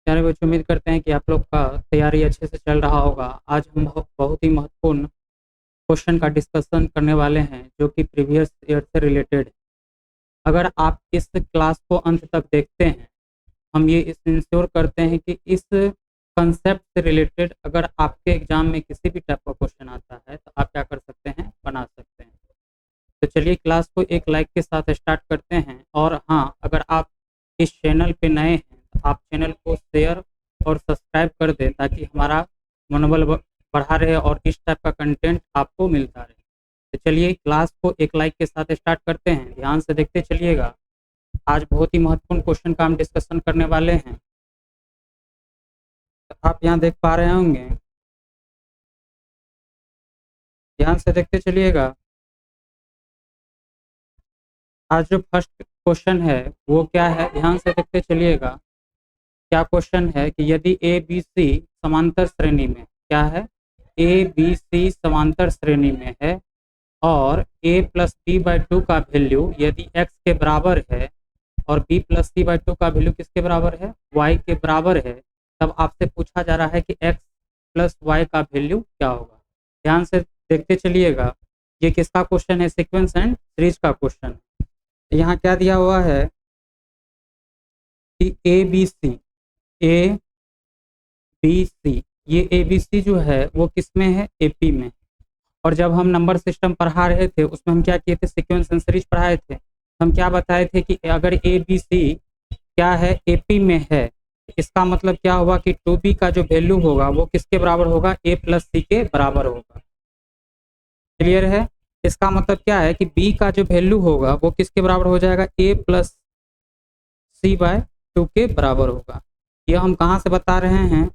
प्यारे बच्चों, उम्मीद करते हैं कि आप लोग का तैयारी अच्छे से चल रहा होगा। आज हम बहुत ही महत्वपूर्ण क्वेश्चन का डिस्कशन करने वाले हैं जो कि प्रीवियस ईयर से रिलेटेड है। अगर आप इस क्लास को अंत तक देखते हैं, हम ये इंश्योर करते हैं कि इस कंसेप्ट से रिलेटेड अगर आपके एग्जाम में किसी भी टाइप का क्वेश्चन आता है तो आप क्या कर सकते हैं, बना सकते हैं। तो चलिए क्लास को एक लाइक के साथ स्टार्ट करते हैं। और हाँ, अगर आप इस चैनल पे नए हैं तो आप चैनल को शेयर और सब्सक्राइब कर दें ताकि हमारा मनोबल बढ़ा रहे और इस टाइप का कंटेंट आपको मिलता रहे। तो चलिए क्लास को एक लाइक के साथ स्टार्ट करते हैं, ध्यान से देखते चलिएगा। आज बहुत ही महत्वपूर्ण क्वेश्चन का हम डिस्कशन करने वाले हैं। तो आप यहाँ देख पा रहे होंगे, ध्यान से देखते चलिएगा। आज जो फर्स्ट क्वेश्चन है वो क्या है, ध्यान से देखते चलिएगा। क्या क्वेश्चन है कि यदि ए बी सी समांतर श्रेणी में, क्या है, ए बी सी समांतर श्रेणी में है और a plus B by two का वैल्यू यदि x के बराबर है और b plus C by two का वैल्यू किसके बराबर है, y के बराबर है, तब आपसे पूछा जा रहा है कि x प्लस वाई का वैल्यू क्या होगा। ध्यान से देखते चलिएगा। ये किसका क्वेश्चन है, सीक्वेंस एंड सीरीज का क्वेश्चन। यहाँ क्या दिया हुआ है कि ए बी सी, ये ए बी सी जो है वो किस में है, एपी में। और जब हम नंबर सिस्टम पढ़ा रहे थे उसमें हम क्या किए थे, सीक्वेंस एंड सीरीज पढ़ाए थे। हम क्या बताए थे कि अगर ए बी सी क्या है, एपी में है, इसका मतलब क्या हुआ कि टू बी का जो वैल्यू होगा वो किसके बराबर होगा, ए प्लस सी के बराबर होगा। क्लियर है। इसका मतलब क्या है कि बी का जो वैल्यू होगा वो किसके बराबर हो जाएगा, A plus C by two के बराबर होगा। यह हम कहाँ से बता रहे हैं,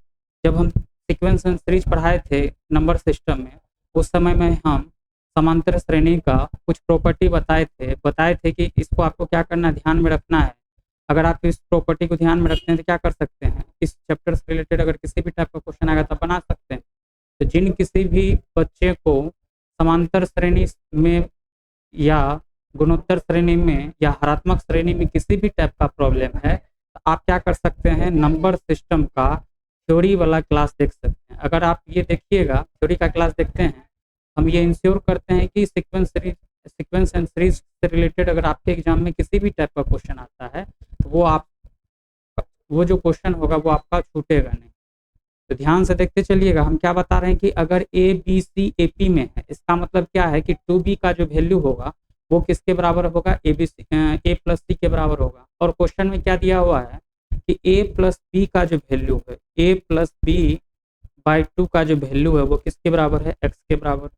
जब हम सीक्वेंस एंड सीरीज पढ़ाए थे नंबर सिस्टम में, उस समय में हम समांतर श्रेणी का कुछ प्रॉपर्टी बताए थे कि इसको आपको क्या करना, ध्यान में रखना है। अगर आप इस प्रॉपर्टी को ध्यान में रखते हैं तो क्या कर सकते हैं, इस चैप्टर से रिलेटेड अगर किसी भी टाइप का क्वेश्चन आएगा तो बना सकते हैं। तो जिन किसी भी बच्चे को समांतर श्रेणी में या गुणोत्तर श्रेणी में या हरात्मक श्रेणी में किसी भी टाइप का प्रॉब्लम है तो आप क्या कर सकते हैं, नंबर सिस्टम का थ्योरी वाला क्लास देख सकते हैं। अगर आप ये देखिएगा, थ्योरी का क्लास देखते हैं, हम ये इंश्योर करते हैं कि सीक्वेंस एंड सीरीज से रिलेटेड अगर आपके एग्जाम में किसी भी टाइप का क्वेश्चन आता है तो वो जो क्वेश्चन होगा वो आपका छूटेगा नहीं। तो ध्यान से देखते चलिएगा। हम क्या बता रहे हैं कि अगर A B C A P में है, इसका मतलब क्या है कि टू बी का जो वैल्यू होगा वो किसके बराबर होगा, ए प्लस सी के बराबर होगा। और क्वेश्चन में क्या दिया हुआ है कि ए प्लस बी का जो वैल्यू है, ए प्लस बी बाई टू का जो वैल्यू है वो किसके बराबर है, एक्स के बराबर।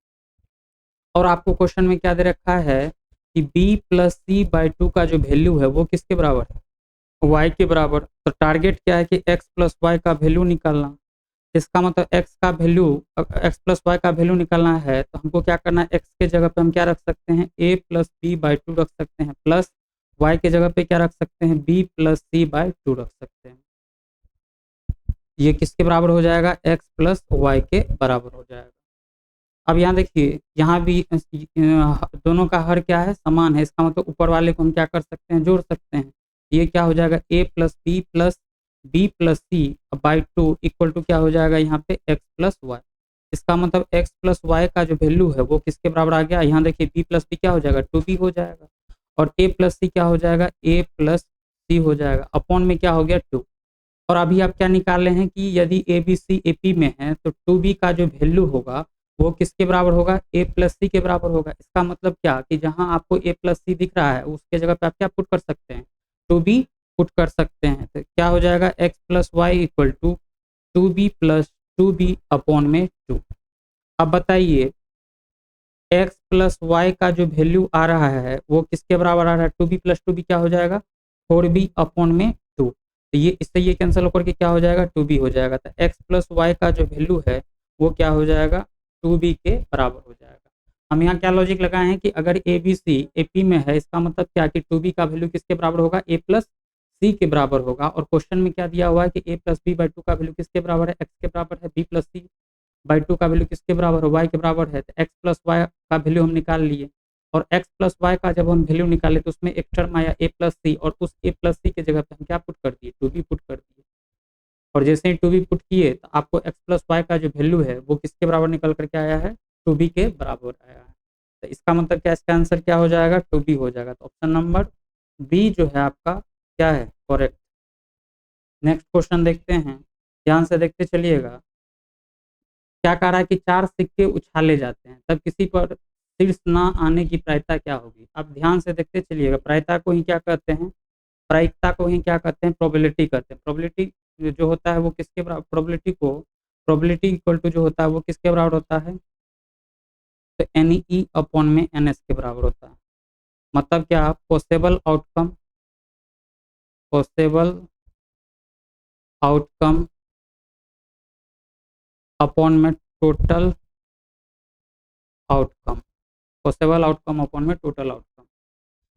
और आपको क्वेश्चन में क्या दे रखा है कि B plus C by two का जो वैल्यू है वो किसके बराबर है, वाई के बराबर। तो टारगेट क्या है कि एक्स प्लस वाई का वैल्यू निकालना। इसका मतलब एक्स प्लस वाई का वैल्यू निकालना है तो हमको क्या करना है, एक्स के जगह पे हम क्या रख सकते हैं, ए प्लस बी बाई टू रख सकते हैं, प्लस वाई के जगह पे क्या रख सकते हैं, B plus C by two रख सकते हैं। ये किसके बराबर हो जाएगा, एक्स प्लस वाई के बराबर हो जाएगा। अब यहाँ देखिए, यहाँ भी दोनों का हर क्या है, समान है। इसका मतलब ऊपर वाले को हम क्या कर सकते हैं, जोड़ सकते हैं। ये क्या हो जाएगा, A plus B plus C by two equal to क्या हो जाएगा यहाँ पे, एक्स प्लस वाई। इसका मतलब एक्स प्लस वाई का जो वैल्यू है वो किसके बराबर आ गया, यहाँ देखिए बी प्लस बी क्या हो जाएगा, टू बी हो जाएगा। और ए प्लस सी क्या हो जाएगा, ए प्लस सी हो जाएगा, अपॉन में क्या हो गया, टू। और अभी आप क्या निकाल रहे हैं कि यदि A B C A P में है तो टू बी का जो वैल्यू होगा वो किसके बराबर होगा, ए प्लस सी के बराबर होगा। इसका मतलब क्या कि जहां आपको ए प्लस सी दिख रहा है उसके जगह पे आप क्या पुट कर सकते हैं, टू बी पुट कर सकते हैं। तो क्या हो जाएगा, X plus Y equal to two B plus two B upon में टू। अब बताइए एक्स प्लस वाई का जो वैल्यू आ रहा है वो किसके बराबर आ रहा है, two B plus two B क्या हो जाएगा, फोर बी अपॉन में टू। तो ये इससे ये कैंसिल होकर के क्या हो जाएगा, टू बी हो जाएगा। तो एक्स प्लस वाई का जो वैल्यू है वो क्या हो जाएगा, टू बी के बराबर हो जाएगा। हम यहाँ क्या लॉजिक लगाए हैं कि अगर A B C A P में है, इसका मतलब क्या कि टू बी का वैल्यू किसके बराबर होगा, ए प्लस सी के बराबर होगा। और क्वेश्चन में क्या दिया हुआ है कि A plus B by two का वैल्यू किसके बराबर है, एक्स के बराबर है। B plus C by two का वैल्यू किसके बराबर है, वाई के बराबर है। तो एक्स प्लस वाई का वैल्यू हम निकाल लिए। और एक्स प्लस वाई का जब हम वैल्यू निकाले तो उसमें एक टर्म आया ए प्लस सी, और उस ए प्लस सी के जगह पे हम क्या पुट कर दिए, टू बी पुट कर दिए। और जैसे ही टू बी पुट किए तो आपको एक्स प्लस वाई का जो वैल्यू है वो किसके बराबर निकल करके आया है, टू बी के बराबर आया है। तो इसका मतलब क्या, इसका आंसर क्या हो जाएगा, टू बी हो जाएगा। तो ऑप्शन नंबर बी जो है आपका क्या है, करेक्ट। नेक्स्ट क्वेश्चन देखते हैं, ध्यान से देखते चलिएगा। क्या कह रहा है कि चार सिक्के उछाले जाते हैं तब किसी पर शीर्ष ना आने की प्रायिकता क्या होगी। अब ध्यान से देखते चलिएगा, प्रायिकता को ही क्या कहते हैं, प्रायिकता को ही क्या कहते हैं, प्रोबेबिलिटी कहते हैं। प्रोबेबिलिटी जो होता है वो किसके बराबर, प्रोबेबिलिटी इक्वल टू जो होता है वो किसके बराबर होता है, तो एन ई अपॉन में एन एस के बराबर होता है। मतलब क्या, पॉसिबल आउटकम अपॉन में total outcome, possible outcome upon में टोटल आउटकम।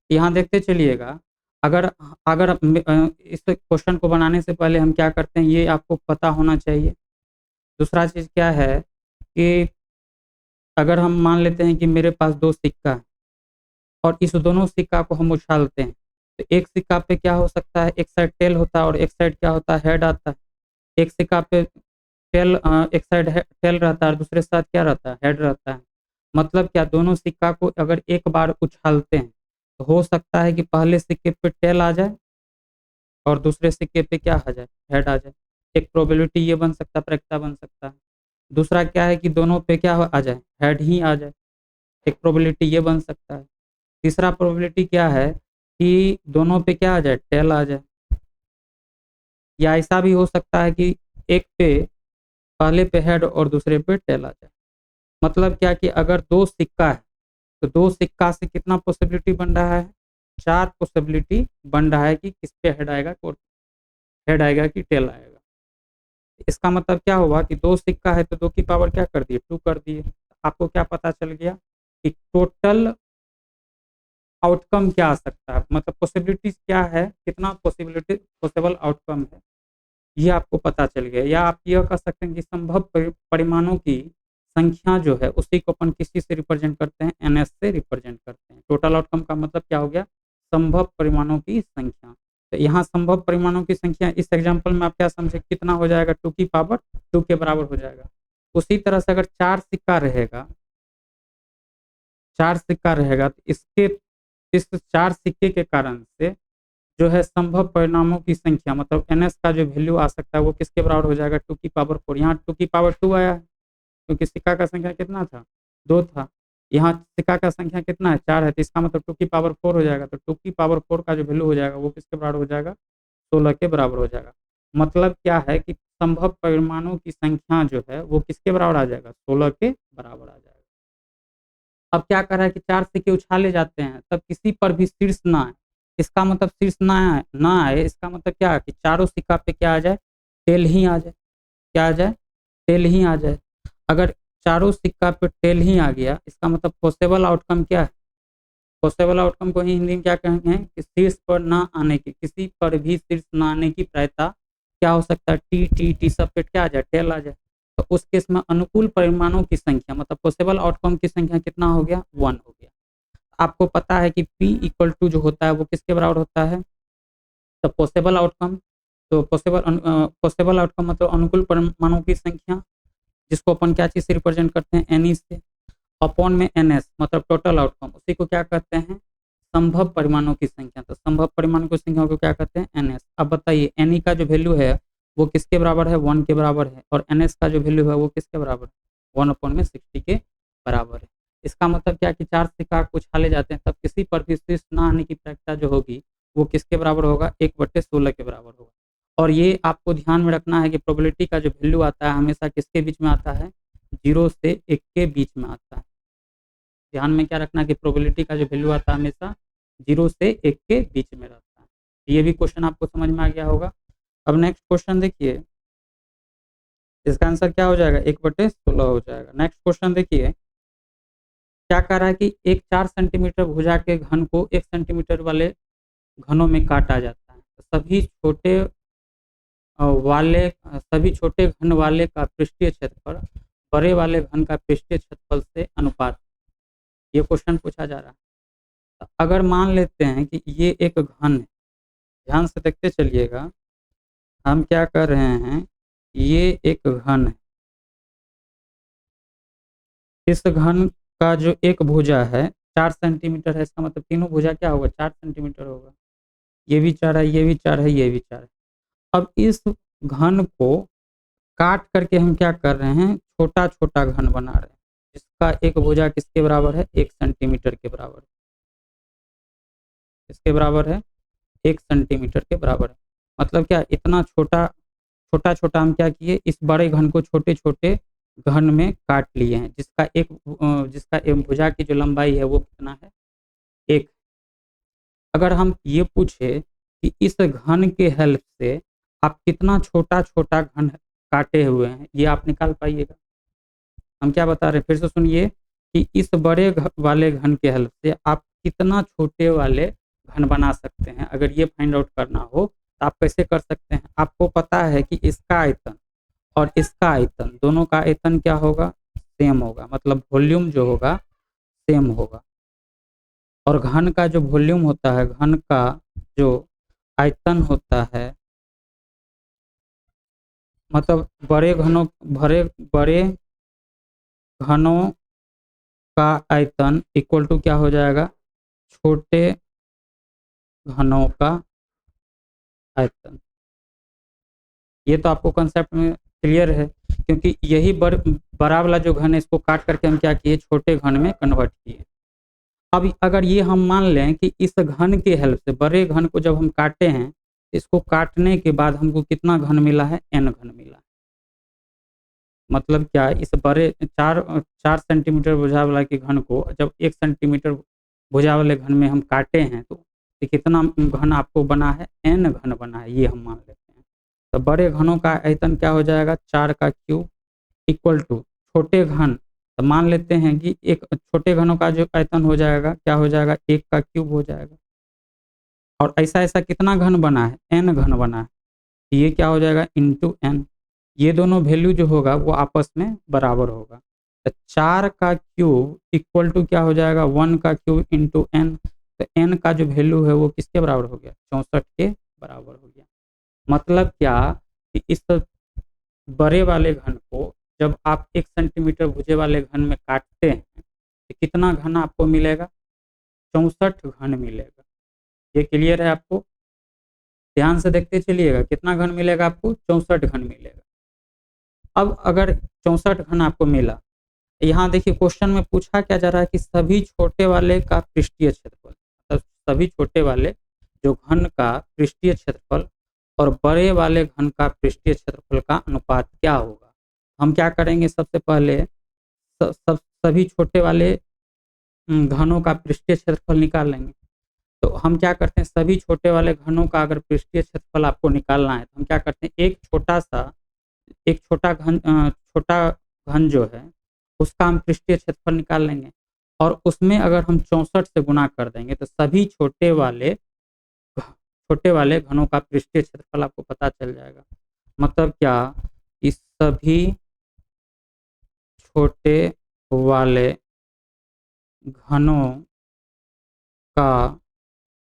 यहाँ देखते चलिएगा, अगर अगर इस क्वेश्चन को बनाने से पहले हम क्या करते हैं ये आपको पता होना चाहिए। दूसरा चीज़ क्या है कि अगर हम मान लेते हैं कि मेरे पास दो सिक्का है और इस दोनों सिक्का को हम उछालते हैं, तो एक सिक्का पे क्या हो सकता है, एक साइड टेल होता है और एक साइड क्या होता है, हेड आता है। एक सिक्का पे टेल, एक साइड टेल रहता है और दूसरे साइड क्या रहता है, हेड रहता है। मतलब क्या, दोनों सिक्का को अगर एक बार उछालते हैं तो हो सकता है कि पहले सिक्के पे टेल आ जाए और दूसरे सिक्के पे क्या आ जाए, हेड आ जाए। एक प्रोबेबिलिटी ये बन सकता है, प्रायिकता बन सकता है। दूसरा क्या है कि दोनों पे क्या आ जाए, हेड ही आ जाए, एक प्रोबेबिलिटी ये बन सकता है। तीसरा प्रोबेबिलिटी क्या है कि दोनों पे क्या आ जाए, टेल आ जाए। या ऐसा भी हो सकता है कि एक पे पहले पे हेड और दूसरे पे टेल आ जाए। मतलब क्या कि अगर दो सिक्का है तो दो सिक्का से कितना पॉसिबिलिटी बन रहा है, चार पॉसिबिलिटी बन रहा है कि किस पे हेड आएगा और हेड आएगा कि टेल आएगा। इसका मतलब क्या हुआ कि दो सिक्का है तो दो की पावर क्या कर दिए, टू कर दिए। आपको क्या पता चल गया कि टोटल आउटकम क्या आ सकता है, मतलब पॉसिबिलिटीज क्या है, कितना पॉसिबिलिटी पॉसिबल आउटकम है, ये आपको पता चल गया। या आप यह कह सकते हैं कि संभव परिमाणों की संख्या जो है उसी को अपन किसी से रिप्रेजेंट करते हैं, एनएस से रिप्रेजेंट करते हैं। टोटल आउटकम का मतलब क्या हो गया, संभव परिमाणों की संख्या। तो यहाँ संभव परिमाणों की संख्या इस एग्जाम्पल में आप क्या समझे, कितना हो जाएगा, टू की पावर टू के बराबर हो जाएगा। उसी तरह से अगर चार सिक्का रहेगा, चार सिक्का रहेगा तो इसके इस चार सिक्के के कारण से जो है संभव परिणामों की संख्या, मतलब एनएस का जो वैल्यू आ सकता है वो किसके बराबर हो जाएगा, टू की पावर फोर। यहाँ टू की पावर टू आया है क्योंकि सिक्का का संख्या कितना था, दो था। यहाँ सिक्का का संख्या कितना है, चार है, तो इसका मतलब टू की पावर फोर हो जाएगा। तो टू की पावर फोर का जो वैल्यू हो जाएगा वो किसके बराबर हो जाएगा, 16 के बराबर हो जाएगा। मतलब क्या है कि संभव परिमाणों की संख्या जो है वो किसके बराबर आ जाएगा, 16 के बराबर आ जाएगा। अब क्या कर रहा है कि चार सिक्के उछाले जाते हैं तब किसी पर भी शीर्ष ना आए। इसका मतलब शीर्ष ना आए, इसका मतलब क्या है कि चारों सिक्का पे क्या आ जाए, टेल ही आ जाए। क्या आ जाए, टेल ही आ जाए। अगर चारों सिक्का पे टेल ही आ गया, इसका मतलब पॉसिबल आउटकम क्या है, पॉसिबल आउटकम को ही हिंदी में क्या कहेंगे कि शीर्ष पर ना आने की, किसी पर भी शीर्ष ना आने की प्रायिकता क्या हो सकता है, टी टी टी सब पे क्या आ जाए, टेल आ जाए। तो उस केस में अनुकूल परिमाणों की संख्या, मतलब पॉसिबल आउटकम की संख्या कितना हो गया, वन हो गया। आपको पता है कि P इक्वल टू जो होता है वो किसके बराबर होता है, तो पॉसिबल आउटकम। तो पॉसिबल आउटकम मतलब अनुकूल परिमाणों की संख्या, जिसको अपन क्या चीज से रिप्रेजेंट करते हैं, एन से, अपॉन में एन एस मतलब टोटल आउटकम, उसी को क्या कहते हैं, संभव परिमाणों की संख्या। तो संभव परिमाणों की संख्या को क्या कहते हैं, एन एस। अब बताइए एन का जो वैल्यू है वो किसके बराबर है, वन के बराबर है, और एन एस का जो वैल्यू है वो किसके बराबर है, वन अपॉन में 60 के बराबर है। इसका मतलब क्या कि चार सिक्का उछाले जाते हैं तब किसी पर भी शीर्ष न आने की प्रायिकता जो होगी वो किसके बराबर होगा, 1/16 के बराबर होगा। और ये आपको ध्यान में रखना है कि प्रोबेबिलिटी का जो वैल्यू आता है हमेशा किसके बीच में आता है, 0 से 1 के बीच में आता है। ध्यान में क्या रखना है कि प्रोबेबिलिटी का जो वैल्यू आता है हमेशा 0 से 1 के बीच में रहता है। ये भी क्वेश्चन आपको समझ में आ गया होगा। अब नेक्स्ट क्वेश्चन देखिए, इसका आंसर क्या हो जाएगा, 1/16 हो जाएगा। नेक्स्ट क्वेश्चन देखिए, क्या कह रहा है कि एक 4 सेंटीमीटर भुजा के घन को 1 सेंटीमीटर वाले घनों में काटा जाता है। तो सभी छोटे घन वाले का पृष्ठीय क्षेत्रफल बड़े वाले घन का पृष्ठीय क्षेत्रफल से अनुपात, ये क्वेश्चन पूछा जा रहा है। तो अगर मान लेते हैं कि ये एक घन है, ध्यान से देखते चलिएगा, हम क्या कर रहे हैं, ये एक घन है, इस घन का जो एक भुजा है 4 सेंटीमीटर है, इसका मतलब तीनों भुजा क्या होगा, 4 सेंटीमीटर होगा। ये भी 4 है, ये भी 4 है, ये भी 4 है। अब इस घन को काट करके हम क्या कर रहे हैं, छोटा छोटा घन बना रहे हैं, जिसका एक भुजा किसके बराबर है, 1 सेंटीमीटर के बराबर है। किसके बराबर है, 1 सेंटीमीटर के बराबर है। मतलब क्या, इतना छोटा छोटा छोटा हम क्या किए, इस बड़े घन को छोटे छोटे घन में काट लिए हैं, जिसका एक भुजा की जो लंबाई है वो कितना है, 1। अगर हम ये पूछे कि इस घन के हेल्प से आप कितना छोटा छोटा घन काटे हुए हैं, ये आप निकाल पाइएगा। हम क्या बता रहे हैं, फिर से सुनिए, कि इस बड़े वाले घन के हेल्प से आप कितना छोटे वाले घन बना सकते हैं। अगर ये फाइंड आउट करना हो तो आप कैसे कर सकते हैं, आपको पता है कि इसका आयतन और इसका आयतन, दोनों का आयतन क्या होगा, सेम होगा, मतलब वॉल्यूम जो होगा सेम होगा। और घन का जो वॉल्यूम होता है, घन का जो आयतन होता है, मतलब बड़े घनों का आयतन इक्वल टू क्या हो जाएगा, छोटे घनों का आयतन। ये तो आपको कंसेप्ट में क्लियर है, क्योंकि यही बड़ा वाला जो घन है, इसको काट करके हम क्या किए, छोटे घन में कन्वर्ट किए। अब अगर ये हम मान लें कि इस घन के हेल्प से, बड़े घन को जब हम काटे हैं, इसको काटने के बाद हमको कितना घन मिला है, n घन मिला है। मतलब क्या, इस बड़े 4 सेंटीमीटर भुजा वाला के घन को जब 1 सेंटीमीटर भुजा वाले घन में हम काटे हैं, तो ये कितना घन आपको बना है, n घन बना है, ये हम मान लेते हैं। तो बड़े घनों का आयतन क्या हो जाएगा, 4 का क्यूब इक्वल टू छोटे घन, तो मान लेते हैं कि एक छोटे घनों का जो आयतन हो जाएगा, क्या हो जाएगा, 1 का क्यूब हो जाएगा। और ऐसा ऐसा कितना घन बना है, n घन बना है, तो ये क्या हो जाएगा, इंटू एन। ये दोनों वैल्यू जो होगा वो आपस में बराबर होगा। तो 4 का क्यूब इक्वल टू क्या हो जाएगा, 1 का क्यूब इंटू एन। तो एन का जो वैल्यू है वो किसके बराबर हो गया, 64 के बराबर हो गया। मतलब क्या, कि इस बड़े वाले घन को जब आप 1 सेंटीमीटर भुजे वाले घन में काटते हैं, तो कितना घन आपको मिलेगा, 64 घन मिलेगा। ये क्लियर है आपको, ध्यान से देखते चलिएगा, कितना घन मिलेगा आपको, 64 घन मिलेगा। अब अगर 64 घन आपको मिला, यहाँ देखिए क्वेश्चन में पूछा क्या जा रहा है कि सभी छोटे वाले का पृष्ठीय क्षेत्रफल, मतलब सभी छोटे वाले जो घन का पृष्ठीय क्षेत्रफल और बड़े वाले घन का पृष्ठीय क्षेत्रफल का अनुपात क्या होगा। हम क्या करेंगे, सबसे पहले सभी छोटे वाले घनों का पृष्ठीय क्षेत्रफल निकाल लेंगे। तो हम क्या करते हैं, सभी छोटे वाले घनों का अगर पृष्ठीय क्षेत्रफल आपको निकालना है, तो हम क्या करते हैं, एक छोटा घन जो है उसका हम पृष्ठीय क्षेत्रफल निकाल लेंगे, और उसमें अगर हम 64 से गुना कर देंगे, तो सभी छोटे वाले घनों का पृष्ठीय क्षेत्रफल आपको पता चल जाएगा। मतलब क्या, इस सभी छोटे वाले घनों का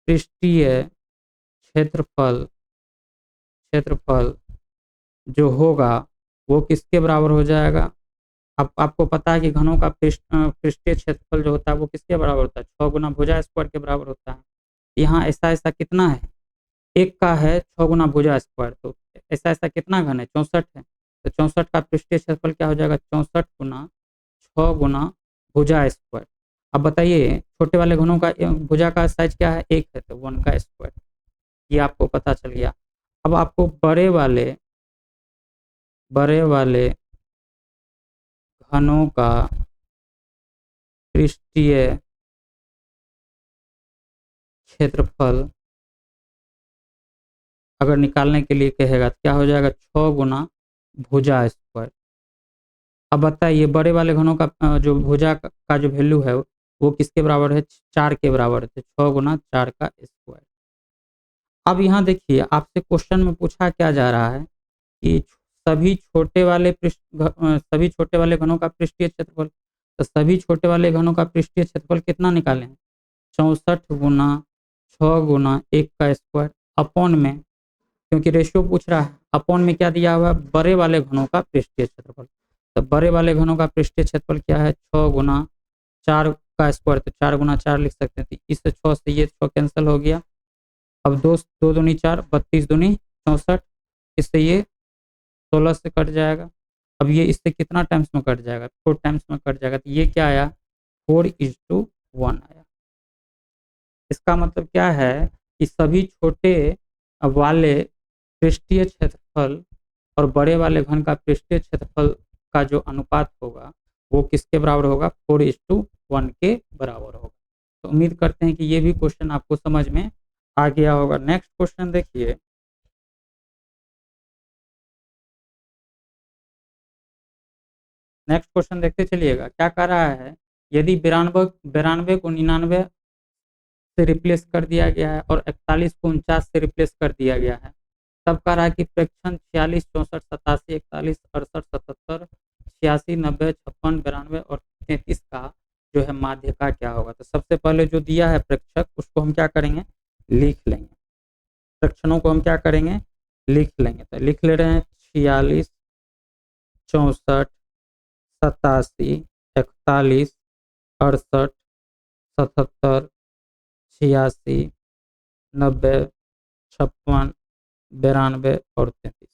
पृष्ठीय क्षेत्रफल जो होगा वो किसके बराबर हो जाएगा। अब आपको पता है कि घनों का पृष्ठीय क्षेत्रफल जो होता है वो किसके बराबर होता है, 6 गुना भुजा स्क्वायर के बराबर होता है। यहाँ ऐसा ऐसा कितना है, एक का है 6 गुना भुजा स्क्वायर, तो ऐसा ऐसा कितना घन है, 64 है। तो 64 का पृष्ठीय क्षेत्रफल क्या हो जाएगा, 64 गुना 6 गुना भुजा स्क्वायर। अब बताइए, छोटे वाले घनों का भुजा का साइज क्या है, 1 है, तो 1 का स्क्वायर। ये आपको पता चल गया। अब आपको बड़े वाले घनों का पृष्ठीय क्षेत्रफल अगर निकालने के लिए कहेगा तो क्या हो जाएगा, 6 गुना भुजा स्क्वायर। अब बताइए, बड़े वाले घनों का जो भुजा का जो वैल्यू है वो किसके बराबर है, 4 के बराबर है, तो 6 गुना 4 का स्क्वायर। अब यहाँ देखिए, आपसे क्वेश्चन में पूछा क्या जा रहा है कि सभी छोटे वाले घनों का पृष्ठीय क्षेत्रफल। तो सभी छोटे वाले घनों का पृष्ठीय क्षेत्रफल कितना निकालें, 64 गुना 6 गुना 1 का स्क्वायर अपॉन में क्योंकि रेशियो पूछ रहा है, अपॉन में क्या दिया हुआ है, बड़े वाले घनों का पृष्ठीय क्षेत्रफल। तो बड़े वाले घनों का पृष्ठीय क्षेत्रफल क्या है, 6 गुना 4 का स्क्वायर, तो 4 गुना 4 लिख सकते हैं। तो इस 6 से ये 6 कैंसिल हो गया। अब दो दो दूनी 4, 32 दूनी 64, इससे ये 16 से कट जाएगा। अब ये इससे कितना टाइम्स में कट जाएगा, 4 टाइम्स में कट जाएगा। तो ये क्या आया, 4:1 आया। इसका मतलब क्या है कि सभी छोटे वाले पृष्ठीय क्षेत्रफल और बड़े वाले घन का पृष्ठीय क्षेत्रफल का जो अनुपात होगा वो किसके बराबर होगा, 4:1 के बराबर होगा। तो उम्मीद करते हैं कि ये भी क्वेश्चन आपको समझ में आ गया होगा। नेक्स्ट क्वेश्चन देखिए, नेक्स्ट क्वेश्चन देखते चलिएगा। क्या कह रहा है, यदि 92 को 99 से रिप्लेस कर दिया गया है और 41 को 49 से रिप्लेस कर दिया गया है, तब कह रहा है कि फ्रैक्शन 46, 64, 87, 41, 68, 77, 86, 90, 56, 92 और 33 का जो है माध्य का क्या होगा। तो सबसे पहले जो दिया है प्रेक्षक, उसको हम क्या करेंगे, लिख लेंगे। फ्रैक्शनों को हम क्या करेंगे, लिख लेंगे। तो लिख ले रहे हैं 46, 64, 87, 41, 68, 77, 86, 90, 56, 92 और 33,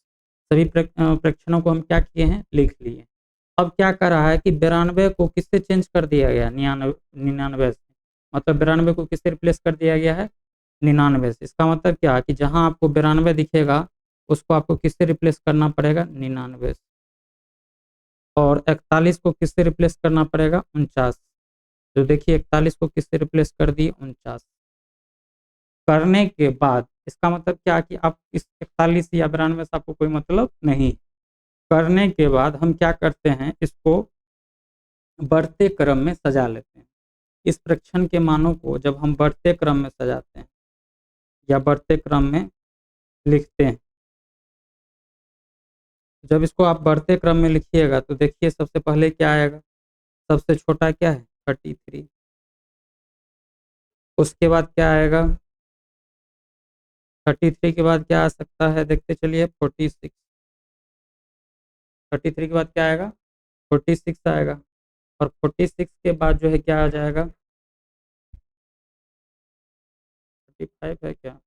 सभी फ्रैक्शनों को हम क्या किए हैं, लिख लिए। अब क्या कर रहा है कि 92 को किससे चेंज कर दिया गया, 99 से। मतलब 92 को किससे रिप्लेस कर दिया गया है, 99 से। इसका मतलब क्या है कि जहां आपको 92 दिखेगा उसको आपको किससे रिप्लेस करना पड़ेगा, 99 से। और 41 को किससे रिप्लेस करना पड़ेगा, 49। तो देखिए 41 को किससे रिप्लेस कर दिए, 49। करने के बाद इसका मतलब क्या कि आप इस 41 या 92 से आपको कोई मतलब नहीं। करने के बाद हम क्या करते हैं, इसको बढ़ते क्रम में सजा लेते हैं। इस फ्रैक्शन के मानों को जब हम बढ़ते क्रम में सजाते हैं या बढ़ते क्रम में लिखते हैं, जब इसको आप बढ़ते क्रम में लिखिएगा तो देखिए सबसे पहले क्या आएगा, सबसे छोटा क्या है, 33। उसके बाद क्या आएगा, 33 के बाद क्या आ सकता है, देखते चलिए 46। 33 के बाद क्या आएगा, 46 आएगा। और 46 के बाद जो है क्या आ जाएगा, 35 है क्या,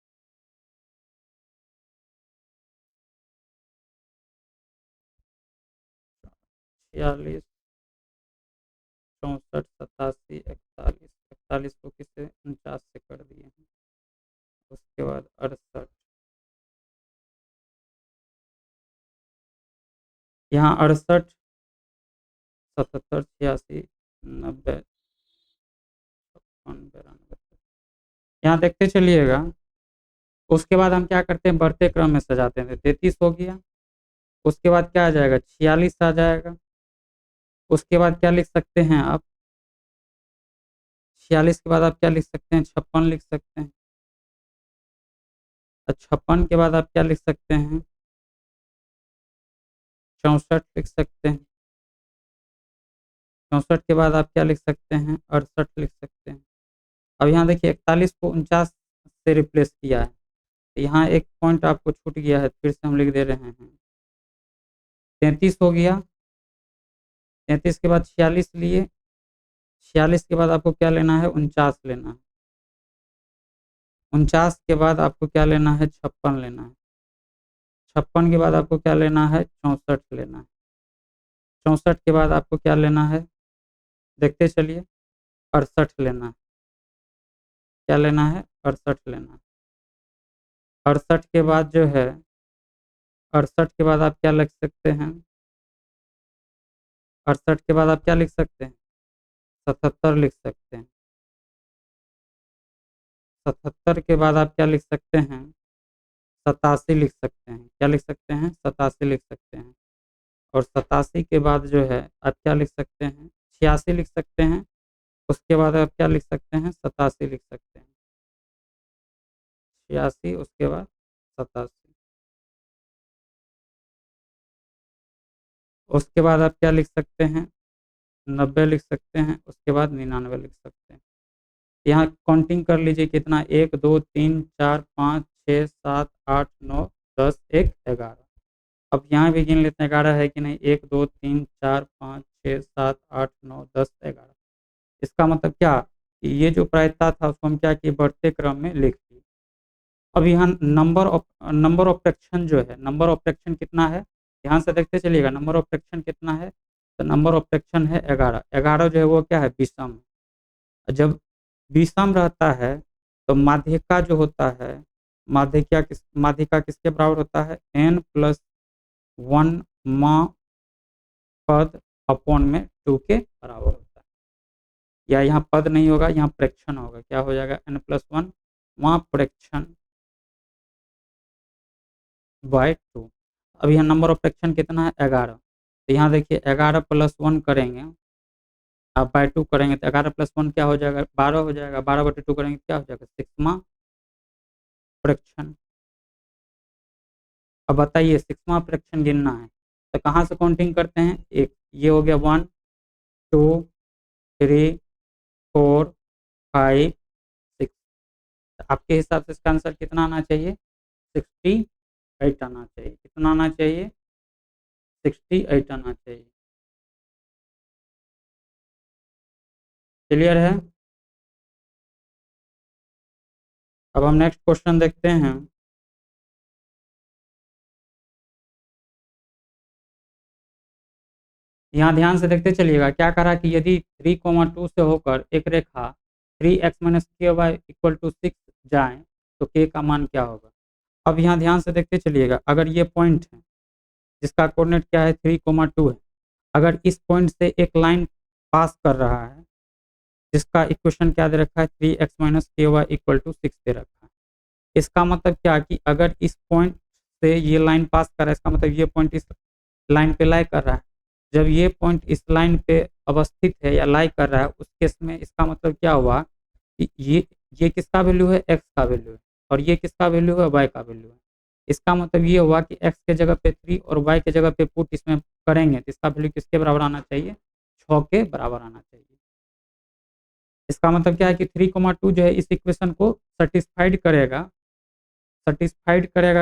46, 64, 87, 41, 41 को किसे 49 से कर दिए हैं। उसके बाद 68, यहाँ 68, 77, 86, 90, 92, यहाँ देखते चलिएगा। उसके बाद हम क्या करते हैं, बढ़ते क्रम में सजाते हैं। 33 हो गया। उसके बाद क्या आ जाएगा, 46 आ जाएगा। उसके बाद क्या लिख सकते हैं आप, 46 के बाद आप क्या लिख सकते हैं, 56 लिख सकते हैं। 56 के बाद आप क्या लिख सकते हैं, 64 लिख सकते हैं। 64 के बाद आप क्या लिख सकते हैं, 68 लिख सकते हैं। अब यहाँ देखिए 41 को 49 से रिप्लेस किया है, तो यहाँ एक पॉइंट आपको छूट गया है, फिर से हम लिख दे रहे हैं। 33 हो गया। 33 के बाद 46 लिए। 46 के बाद आपको क्या लेना है, 49 लेना है। 49 के बाद आपको क्या लेना है, 56 लेना है। 56 के बाद आपको क्या लेना है, 64 लेना है। 64 के बाद आपको क्या लेना है, देखते चलिए, 68 लेना है। क्या लेना है, 68 लेना है। 68 के बाद जो है, 68 के बाद आप क्या लिख सकते हैं, 68 के बाद आप क्या लिख सकते हैं, 77 लिख सकते हैं। 77 के बाद आप क्या लिख सकते हैं, 87 लिख सकते हैं। क्या लिख सकते हैं, 87 लिख सकते हैं। और 87 के बाद जो है आप क्या लिख सकते हैं, 86 लिख सकते हैं। उसके बाद आप क्या लिख सकते हैं, 87 लिख सकते हैं। 86 उसके बाद 87। उसके बाद आप क्या लिख सकते हैं, 90 लिख सकते हैं। उसके बाद 99 लिख सकते हैं। यहाँ काउंटिंग कर लीजिए कितना, 1 2 3 4 5 6 7 8 9 10 1 11। अब यहाँ भी गिन लेते हैं 11 है कि नहीं, 1 2 3 4 5 6 7 8 9 10 11। इसका मतलब क्या कि ये जो प्रायिकता था उसको हम क्या किए, बढ़ते क्रम में लिख दिए। अब यहाँ नंबर ऑफ फ्रैक्शन जो है, नंबर ऑफ फ्रैक्शन कितना है, ध्यान से देखते चलिएगा। नंबर ऑफ फ्रैक्शन कितना है, तो नंबर ऑफ फ्रैक्शन है 11। 11 जो है वो क्या है, विषम। जब विषम रहता है तो माध्यिका जो होता है, माध्यिका किसके बराबर होता है, n+1 माँ पद अपॉन में 2 के बराबर होता है। या यहाँ पद नहीं होगा, यहाँ फ्रैक्शन होगा, क्या हो जाएगा, n+1 माँ फ्रैक्शन बाय 2। अब यहाँ नंबर ऑफ फ्रैक्शन कितना है, 11। तो यहाँ देखिए 11 + 1 करेंगे, आप बाय 2 करेंगे तो 11 + 1 क्या हो जाएगा, 12 हो जाएगा। 12/2 करेंगे तो क्या हो जाएगा, 6वां फ्रैक्शन। अब बताइए 6वां फ्रैक्शन गिनना है तो कहाँ से काउंटिंग करते हैं, एक ये हो गया 1 2 3 4 5 6। आपके हिसाब से इसका आंसर कितना आना चाहिए, 68 आना चाहिए। कितना आना चाहिए, 68 आना चाहिए। क्लियर है। अब हम नेक्स्ट क्वेश्चन देखते हैं। यहाँ ध्यान से देखते चलिएगा, क्या करा कि यदि 3,2 से होकर एक रेखा 3x - ky = 6 जाए तो k का मान क्या होगा। अब यहाँ ध्यान से देखते चलिएगा, अगर ये पॉइंट है जिसका कोऑर्डिनेट क्या है, 3,2 है, अगर इस पॉइंट से एक लाइन पास कर रहा है जिसका इक्वेशन क्या दे रखा है, 3x - ky = 6 दे रखा है। इसका मतलब क्या कि अगर इस पॉइंट से ये लाइन पास कर रहा है, इसका मतलब ये पॉइंट इस लाइन पे लाई कर रहा है। जब ये पॉइंट इस लाइन पे अवस्थित है या लाई कर रहा है, उस केस में इसका मतलब क्या हुआ कि ये किसका वैल्यू है, एक्स का वैल्यू है, और ये किसका वैल्यू है, वाई का वैल्यू है। इसका मतलब ये हुआ कि एक्स के जगह पे 3 और वाई के जगह पे पुट इसमें करेंगे तो इसका वैल्यू किसके बराबर आना चाहिए, 6 के बराबर आना चाहिए। इसका मतलब क्या है कि 3,2 जो है इस इक्वेशन को सेटिस्फाइड करेगा।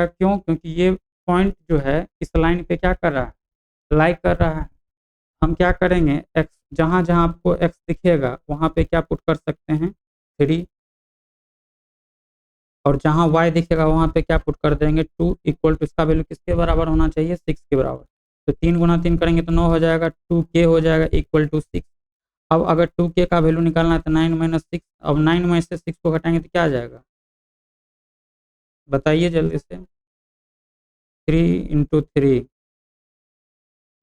क्यों, क्योंकि ये पॉइंट जो है इस लाइन पे क्या कर रहा है, लाई कर रहा है। हम क्या करेंगे, एक्स जहाँ जहाँ आपको एक्स दिखेगा वहाँ पे क्या पुट कर सकते हैं, 3, और जहाँ वाई दिखेगा वहाँ पे क्या पुट कर देंगे, 2 इक्वल टू इसका वैल्यू किसके बराबर होना चाहिए, 6 के बराबर। तो 3 गुना 3 करेंगे तो 9 हो जाएगा, 2k हो जाएगा इक्वल टू 6। अब अगर 2k का वैल्यू निकालना है तो 9 - 6। अब 9 में से 6 को घटाएंगे तो क्या आ जाएगा, बताइए जल्दी से। 3 × 3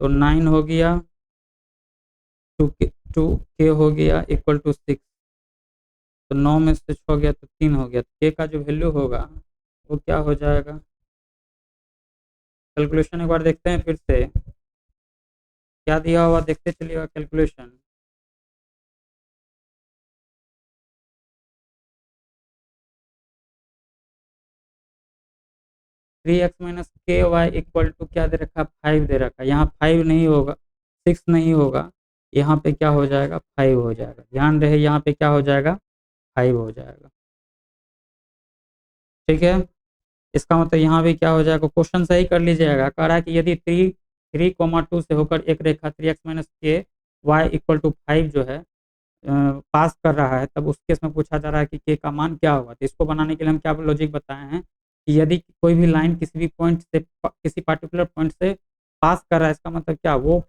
तो 9 हो गया, 2k हो गया इक्वल टू 6। तो 9 में से 6 गया तो 3 हो गया। तो k का जो वैल्यू होगा वो क्या हो जाएगा, कैलकुलेशन एक बार देखते हैं फिर से, क्या दिया हुआ देखते चलिएगा कैलकुलेशन। थ्री एक्स माइनस के वाई इक्वल टू क्या दे रखा है, 5 दे रखा है। यहाँ 5 नहीं होगा, 6 नहीं होगा, यहाँ पे क्या हो जाएगा, 5 हो जाएगा। ध्यान रहे यहाँ पे क्या हो जाएगा, 5 हो जाएगा। ठीक है, इसका मतलब यहाँ भी क्या हो जाएगा, क्वेश्चन सही कर लीजिएगा। कह रहा है कि यदि 3,2 से होकर एक रेखा 3x - k y = 5 जो है पास कर रहा है, तब उस केस में पूछा जा रहा है कि के का मान क्या होगा। तो इसको बनाने के लिए हम क्या लॉजिक बताए हैं कि यदि कोई भी लाइन किसी भी पॉइंट से किसी पार्टिकुलर पॉइंट से पास कर रहा है, इसका मतलब क्या, वो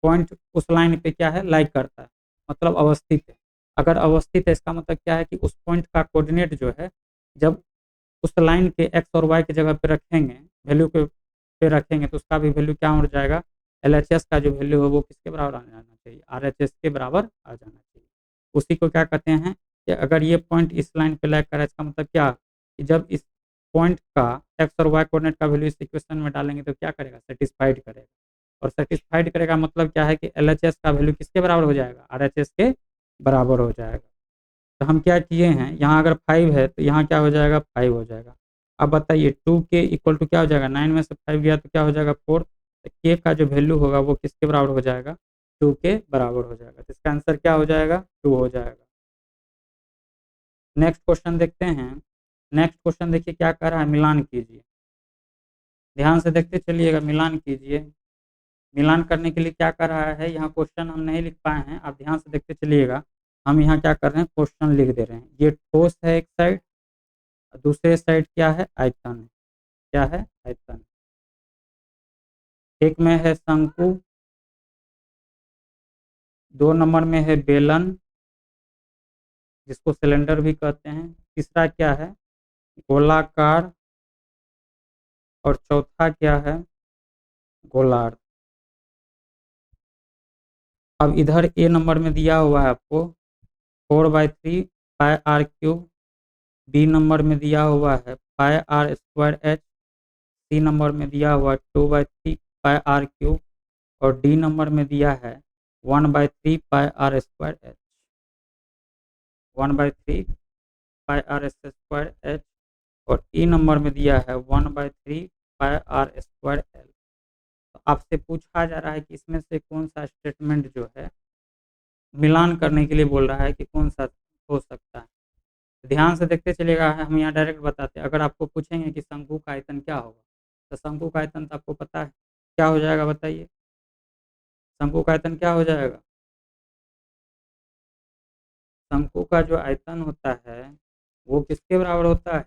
पॉइंट उस लाइन पे क्या है, लाइक करता है, मतलब अवस्थित है। अगर अवस्थित है इसका मतलब क्या है कि उस पॉइंट का कोऑर्डिनेट जो है, जब उस लाइन के एक्स और वाई की जगह पे रखेंगे, वैल्यू पे रखेंगे, तो उसका भी वैल्यू क्या हो जाएगा, LHS का जो वैल्यू है वो किसके बराबर आ जाना चाहिए, RHS के बराबर आ जाना चाहिए। उसी को क्या कहते हैं कि अगर ये पॉइंट इस लाइन पे लैग कर रहा है, इसका मतलब क्या कि जब इस पॉइंट का एक्स और वाई कोऑर्डिनेट का वैल्यू इस इक्वेशन में डालेंगे तो क्या करेगा, सेटिस्फाइड करेगा। और सेटिस्फाइड करेगा मतलब क्या है कि LHS का वैल्यू किसके बराबर हो जाएगा, RHS के बराबर हो जाएगा। तो हम क्या किए हैं, यहाँ अगर 5 है तो यहाँ क्या हो जाएगा, 5 हो जाएगा। अब बताइए 2k इक्वल टू क्या हो जाएगा, 9 में से 5 गया तो क्या हो जाएगा, 4। तो k का जो वैल्यू होगा वो किसके बराबर हो जाएगा, 2 के बराबर हो जाएगा। तो इसका आंसर क्या हो जाएगा, 2 हो जाएगा। नेक्स्ट क्वेश्चन देखते हैं। नेक्स्ट क्वेश्चन देखिए क्या कह रहा है, मिलान कीजिए। ध्यान से देखते चलिएगा, मिलान कीजिए। मिलान करने के लिए क्या कर रहा है, यहाँ क्वेश्चन हम नहीं लिख पाए हैं, आप ध्यान से देखते चलिएगा। हम यहाँ क्या कर रहे हैं, क्वेश्चन लिख दे रहे हैं। ये ठोस है एक साइड, दूसरे साइड क्या है, आयतन है। क्या है, आयतन। एक में है शंकु, 2 नंबर में है बेलन जिसको सिलेंडर भी कहते हैं, तीसरा क्या है, गोलाकार, और चौथा क्या है, गोलार्ध। अब इधर ए नंबर में दिया हुआ है आपको 4/3 pi r cube, B number में दिया हुआ है pi r square h, C number में दिया हुआ है 2/3 पाई आर क्यूब, और डी नंबर में दिया है 1/3 pi r square h. 1/3 pi r square h, और ई नंबर में दिया है 1/3 पाई आर स्क्वायर एल। तो आपसे पूछा जा रहा है कि इसमें से कौन सा स्टेटमेंट जो है मिलान करने के लिए बोल रहा है कि कौन सा हो सकता है। ध्यान से देखते चलिएगा, हम यहाँ डायरेक्ट बताते हैं। अगर आपको पूछेंगे कि शंकु का आयतन क्या होगा, तो शंकु का आयतन तो आपको पता है क्या हो जाएगा, बताइए। शंकु का आयतन क्या हो जाएगा, शंकु का जो आयतन होता है वो किसके बराबर होता है,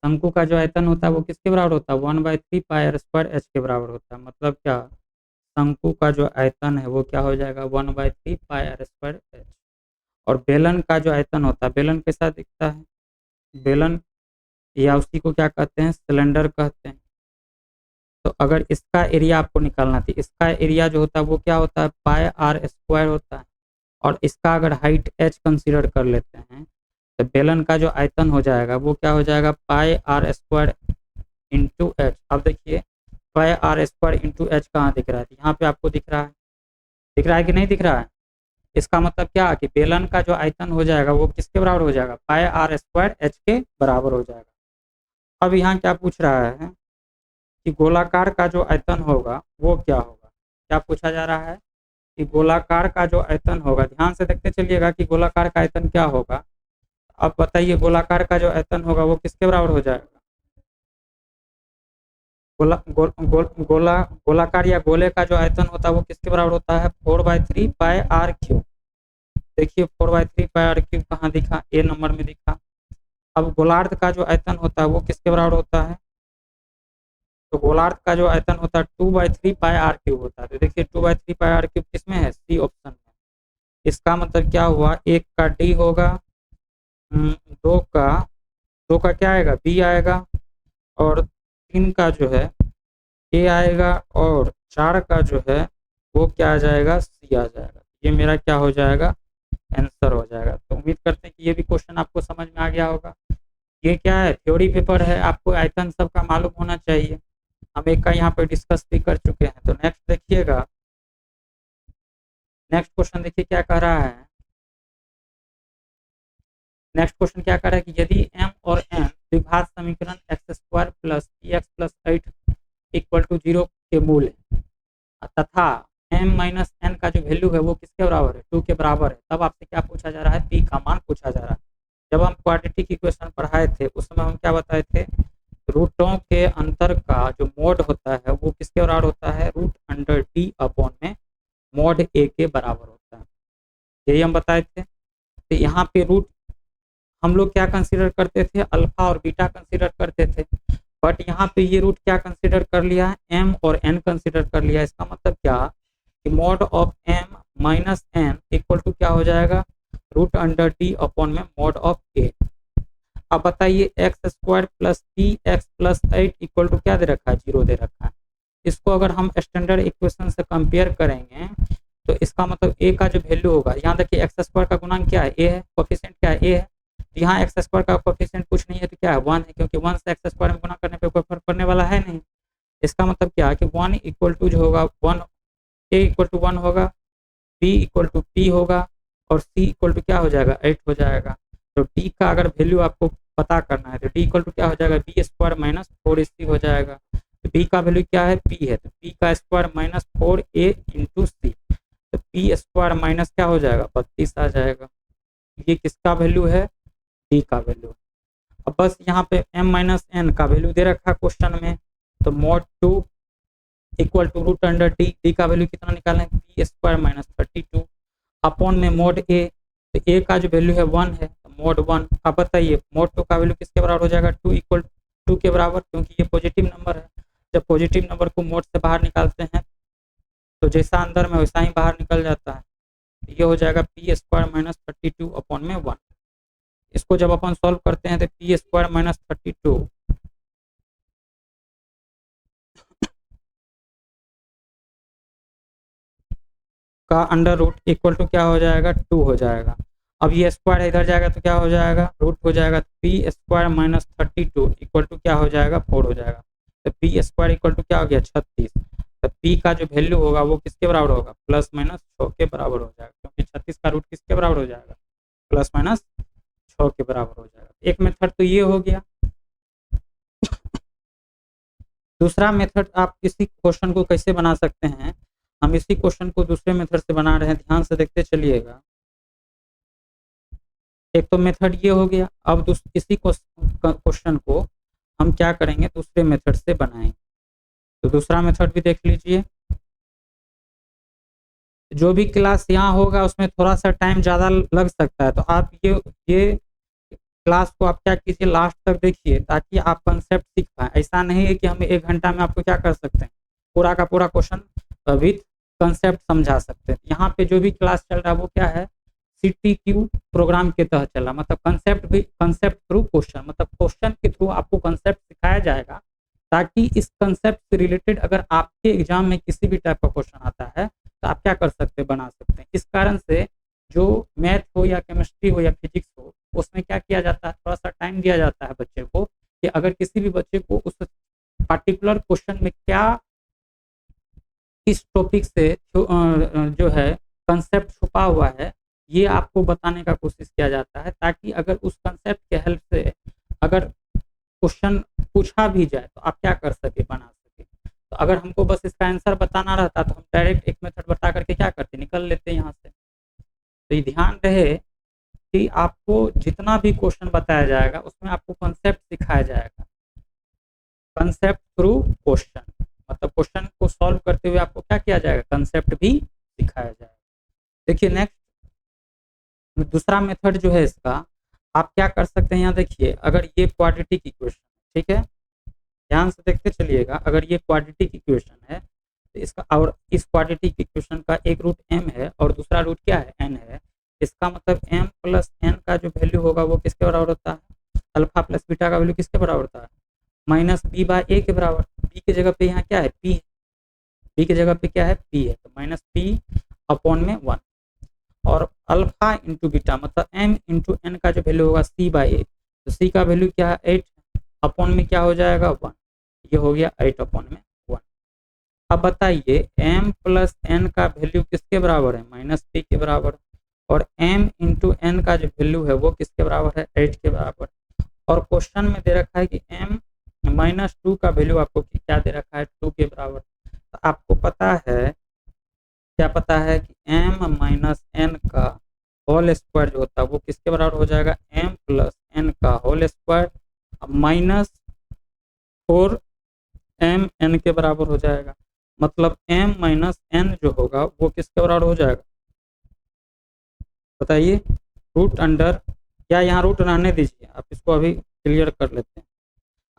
शंकु का जो आयतन होता है वो किसके बराबर होता है, 1/3 पाई आर स्क्वायर एच के बराबर होता है। मतलब क्या, शंकु का जो आयतन है वो क्या हो जाएगा, 1/3 पाई आर स्क्वायर एच। और बेलन का जो आयतन होता है, बेलन कैसा दिखता है, बेलन या उसी को क्या कहते हैं, सिलेंडर कहते हैं। तो अगर इसका एरिया आपको निकालना थी, इसका एरिया जो होता है वो क्या होता है, पाई आर स्क्वायर होता है। और इसका अगर हाइट एच कंसीडर कर लेते हैं, तो बेलन का जो आयतन हो जाएगा वो क्या हो जाएगा, पाई आर स्क्वायर इंटू एच। अब देखिए पाई आर स्क्वायर इंटू एच कहाँ दिख रहा है, यहाँ पे आपको दिख रहा है, दिख रहा है कि नहीं दिख रहा है। इसका मतलब क्या कि बेलन का जो आयतन हो जाएगा वो किसके बराबर हो जाएगा, पाई आर स्क्वायर एच के बराबर हो जाएगा। अब यहाँ क्या पूछ रहा है कि गोलाकार का जो आयतन होगा वो क्या होगा, क्या पूछा जा रहा है कि गोलाकार का जो आयतन होगा। ध्यान से देखते चलिएगा कि गोलाकार का आयतन क्या होगा। अब बताइए गोलाकार का जो आयतन होगा वो किसके बराबर हो जाएगा, गोलाकार या गोले का जो आयतन होता है वो किसके बराबर होता है, 4/3 पाई आर क्यूब। देखिए 4/3 पाई आर क्यूब कहाँ दिखा, ए नंबर में दिखा। अब गोलार्ध का जो आयतन होता है वो किसके बराबर होता है, तो गोलार्ध का जो आयतन होता है 2/3 पाई आर क्यूब होता है। तो देखिए 2/3 पाई आर क्यूब किसमें है, सी ऑप्शन में। इसका मतलब क्या हुआ, एक का डी होगा, दो का क्या आएगा, बी आएगा, और 3 का जो है ए आएगा, और 4 का जो है वो क्या आ जाएगा, सी आ जाएगा। ये मेरा क्या हो जाएगा, आंसर हो जाएगा। तो उम्मीद करते हैं कि ये भी क्वेश्चन आपको समझ में आ गया होगा। ये क्या है, थ्योरी पेपर है, आपको आयतन सबका मालूम होना चाहिए। हम एक का यहाँ पे डिस्कस भी कर चुके हैं। तो नेक्स्ट देखिएगा, नेक्स्ट क्वेश्चन देखिए क्या कह रहा है। नेक्स्ट क्वेश्चन क्या कह रहा है कि यदि m और n द्विघात समीकरण x² plus X plus 8 equal to 0 के मूल है, तथा m माइनस n का जो वैल्यू है वो किसके बराबर है, 2 के बराबर है, तब आपसे क्या पूछा जा रहा है, p का मान पूछा जा रहा है। जब हम क्वाड्रेटिक इक्वेशन पढ़ाए थे उस समय हम क्या बताए थे, रूटों के अंतर का जो मोड होता है वो किसके बराबर होता है, √d अपॉन में मोड a के बराबर होता है। यही हम बताए थे। तो यहाँ पे रूट हम लोग क्या कंसीडर करते थे, अल्फा और बीटा कंसीडर करते थे, बट यहाँ पे ये रूट क्या कंसीडर कर लिया है, m और n कंसीडर कर लिया है। इसका मतलब क्या कि mod of m minus n equal to क्या हो जाएगा, √d अपॉन में मोड ऑफ a। अब बताइए x² plus 3x plus 8 equal to क्या दे रखा है, 0 दे रखा है। इसको अगर हम स्टैंडर्ड इक्वेशन से कंपेयर करेंगे तो इसका मतलब a का जो वैल्यू होगा, यहाँ देखिए x² का गुणांक क्या है, a है, कोफिशिएंट क्या है, a है। यहाँ x² का कोफिशिएंट कुछ नहीं है तो क्या है, 1 है, क्योंकि 1 से x² में गुणा करने पे कोई फर्क पड़ने वाला है नहीं। इसका मतलब क्या है कि 1 इक्वल टू जो होगा 1, a इक्वल टू 1 होगा, b इक्वल टू p होगा, और c इक्वल टू क्या हो जाएगा, 8 हो जाएगा। तो d का अगर वैल्यू आपको पता करना है तो d इक्वल टू क्या हो जाएगा, b² माइनस 4ac हो जाएगा। तो b का वैल्यू क्या है, p है, तो p का स्क्वायर माइनस 4a इंटू सी, तो p² माइनस क्या हो जाएगा, 32 आ जाएगा। ये किसका वैल्यू है, d का वैल्यू। अब बस यहाँ पे m माइनस एन का वैल्यू दे रखा है क्वेश्चन में, तो mod 2 equal to root under D, D का वैल्यू कितना निकालें, पी स्क्वायर माइनस 32 अपॉन में mod ए, तो ए का जो वैल्यू है 1 है, तो mod 1। अब बताइए mod 2 का वैल्यू किसके बराबर हो जाएगा, 2 इक्वल 2 के बराबर, क्योंकि ये पॉजिटिव नंबर है। जब पॉजिटिव नंबर को मोड से बाहर निकालते हैं तो जैसा अंदर में वैसा ही बाहर निकल जाता है, तो ये हो जाएगा पी स्क्वायर माइनस 32 अपॉन में 1। इसको जब अपन सॉल्व करते हैं तो पी स्क्वायर माइनस 32 का अंडर रूट इक्वल टू क्या हो जाएगा, 2 हो जाएगा। अब ये स्क्वायर इधर जाएगा तो क्या हो जाएगा, रूट हो जाएगा, P square minus 32 equal to क्या हो जाएगा, 4 हो जाएगा। तो पी स्क्वायर इक्वल टू क्या हो गया, 36। तो पी का जो वैल्यू होगा वो किसके बराबर होगा, प्लस माइनस 6 के बराबर हो जाएगा, क्योंकि 36 का रूट किसके बराबर हो जाएगा, प्लस माइनस 6 के बराबर हो जाएगा। एक मेथड तो ये हो गया। दूसरा मेथड आप इसी क्वेश्चन को कैसे बना सकते हैं, हम इसी क्वेश्चन को दूसरे मेथड से बना रहे हैं, ध्यान से देखते चलिएगा। एक तो मेथड ये हो गया, अब इसी क्वेश्चन को हम क्या करेंगे, दूसरे मेथड से बनाएंगे। तो दूसरा मेथड भी देख लीजिए। जो भी क्लास यहाँ होगा उसमें थोड़ा सा टाइम ज़्यादा लग सकता है, तो आप ये क्लास को आप क्या कीजिए, लास्ट तक देखिए, ताकि आप कंसेप्ट सीख पाएँ। ऐसा नहीं है कि हम 1 घंटा में आपको क्या कर सकते हैं, पूरा का पूरा क्वेश्चन विथ कंसेप्ट समझा सकते हैं। यहाँ पे जो भी क्लास चल रहा है वो क्या है, CTQ प्रोग्राम के तहत चला, मतलब कंसेप्ट थ्रू क्वेश्चन, मतलब क्वेश्चन के थ्रू आपको कंसेप्ट सिखाया जाएगा, ताकि इस कंसेप्ट से रिलेटेड अगर आपके एग्जाम में किसी भी टाइप का क्वेश्चन आता है तो आप क्या कर सकते हैं, बना सकते हैं। इस कारण से जो मैथ हो या केमिस्ट्री हो या फिजिक्स हो, उसमें क्या किया जाता है, थोड़ा सा टाइम दिया जाता है बच्चे को, कि अगर किसी भी बच्चे को उस पर्टिकुलर क्वेश्चन में क्या इस टॉपिक से जो है कंसेप्ट छुपा हुआ है, ये आपको बताने का कोशिश किया जाता है, ताकि अगर उस कंसेप्ट के हेल्प से अगर क्वेश्चन पूछा भी जाए तो आप क्या कर सके, बना सके। तो अगर हमको बस इसका आंसर बताना रहता तो हम डायरेक्ट एक मेथड बता करके क्या करते, निकल लेते यहाँ से। तो ये ध्यान रहे कि आपको जितना भी क्वेश्चन बताया जाएगा उसमें आपको कंसेप्ट सिखाया जाएगा, कंसेप्ट थ्रू क्वेश्चन, मतलब क्वेश्चन को सॉल्व करते हुए आपको क्या किया जाएगा, कंसेप्ट भी सिखाया जाएगा। देखिए नेक्स्ट दूसरा मेथड जो है इसका, आप क्या कर सकते हैं, यहाँ देखिए, अगर ये क्वाड्रेटिक इक्वेशन, ठीक है, ध्यान से देखते चलिएगा, अगर ये क्वाड्रेटिक इक्वेशन है तो इसका, और इस क्वाड्रेटिक इक्वेशन का एक रूट m है और दूसरा रूट क्या है, n है, इसका मतलब m प्लस n का जो वैल्यू होगा वो किसके बराबर होता है, अल्फा प्लस बीटा का वैल्यू किसके बराबर होता है, माइनस b बाय a के बराबर। b की जगह पे यहाँ क्या है, p है, b की जगह पे क्या है, p है, तो माइनस p अपॉन में 1, और अल्फा इंटू बीटा मतलब m इंटू n का जो वैल्यू होगा c बाय ए, तो c का वैल्यू क्या है 8 अपॉन में क्या हो जाएगा 1, ये हो गया 8 अपॉन में 1। अब बताइए m प्लस n का वैल्यू किसके बराबर है, माइनस p के बराबर, और m इंटू n का जो वैल्यू है वो किसके बराबर है, 8 के बराबर। और क्वेश्चन में दे रखा है कि m माइनस 2 का वैल्यू आपको क्या दे रखा है, 2 के बराबर। तो आपको पता है, क्या पता है कि m माइनस n का होल स्क्वायर जो होता है वो किसके बराबर हो जाएगा, m प्लस n का whole square minus 4m n के बराबर हो जाएगा। मतलब m माइनस n जो होगा वो किसके बराबर हो जाएगा, बताइए, रूट अंडर, या यहाँ रूट रहने दीजिए, आप इसको अभी क्लियर कर लेते हैं।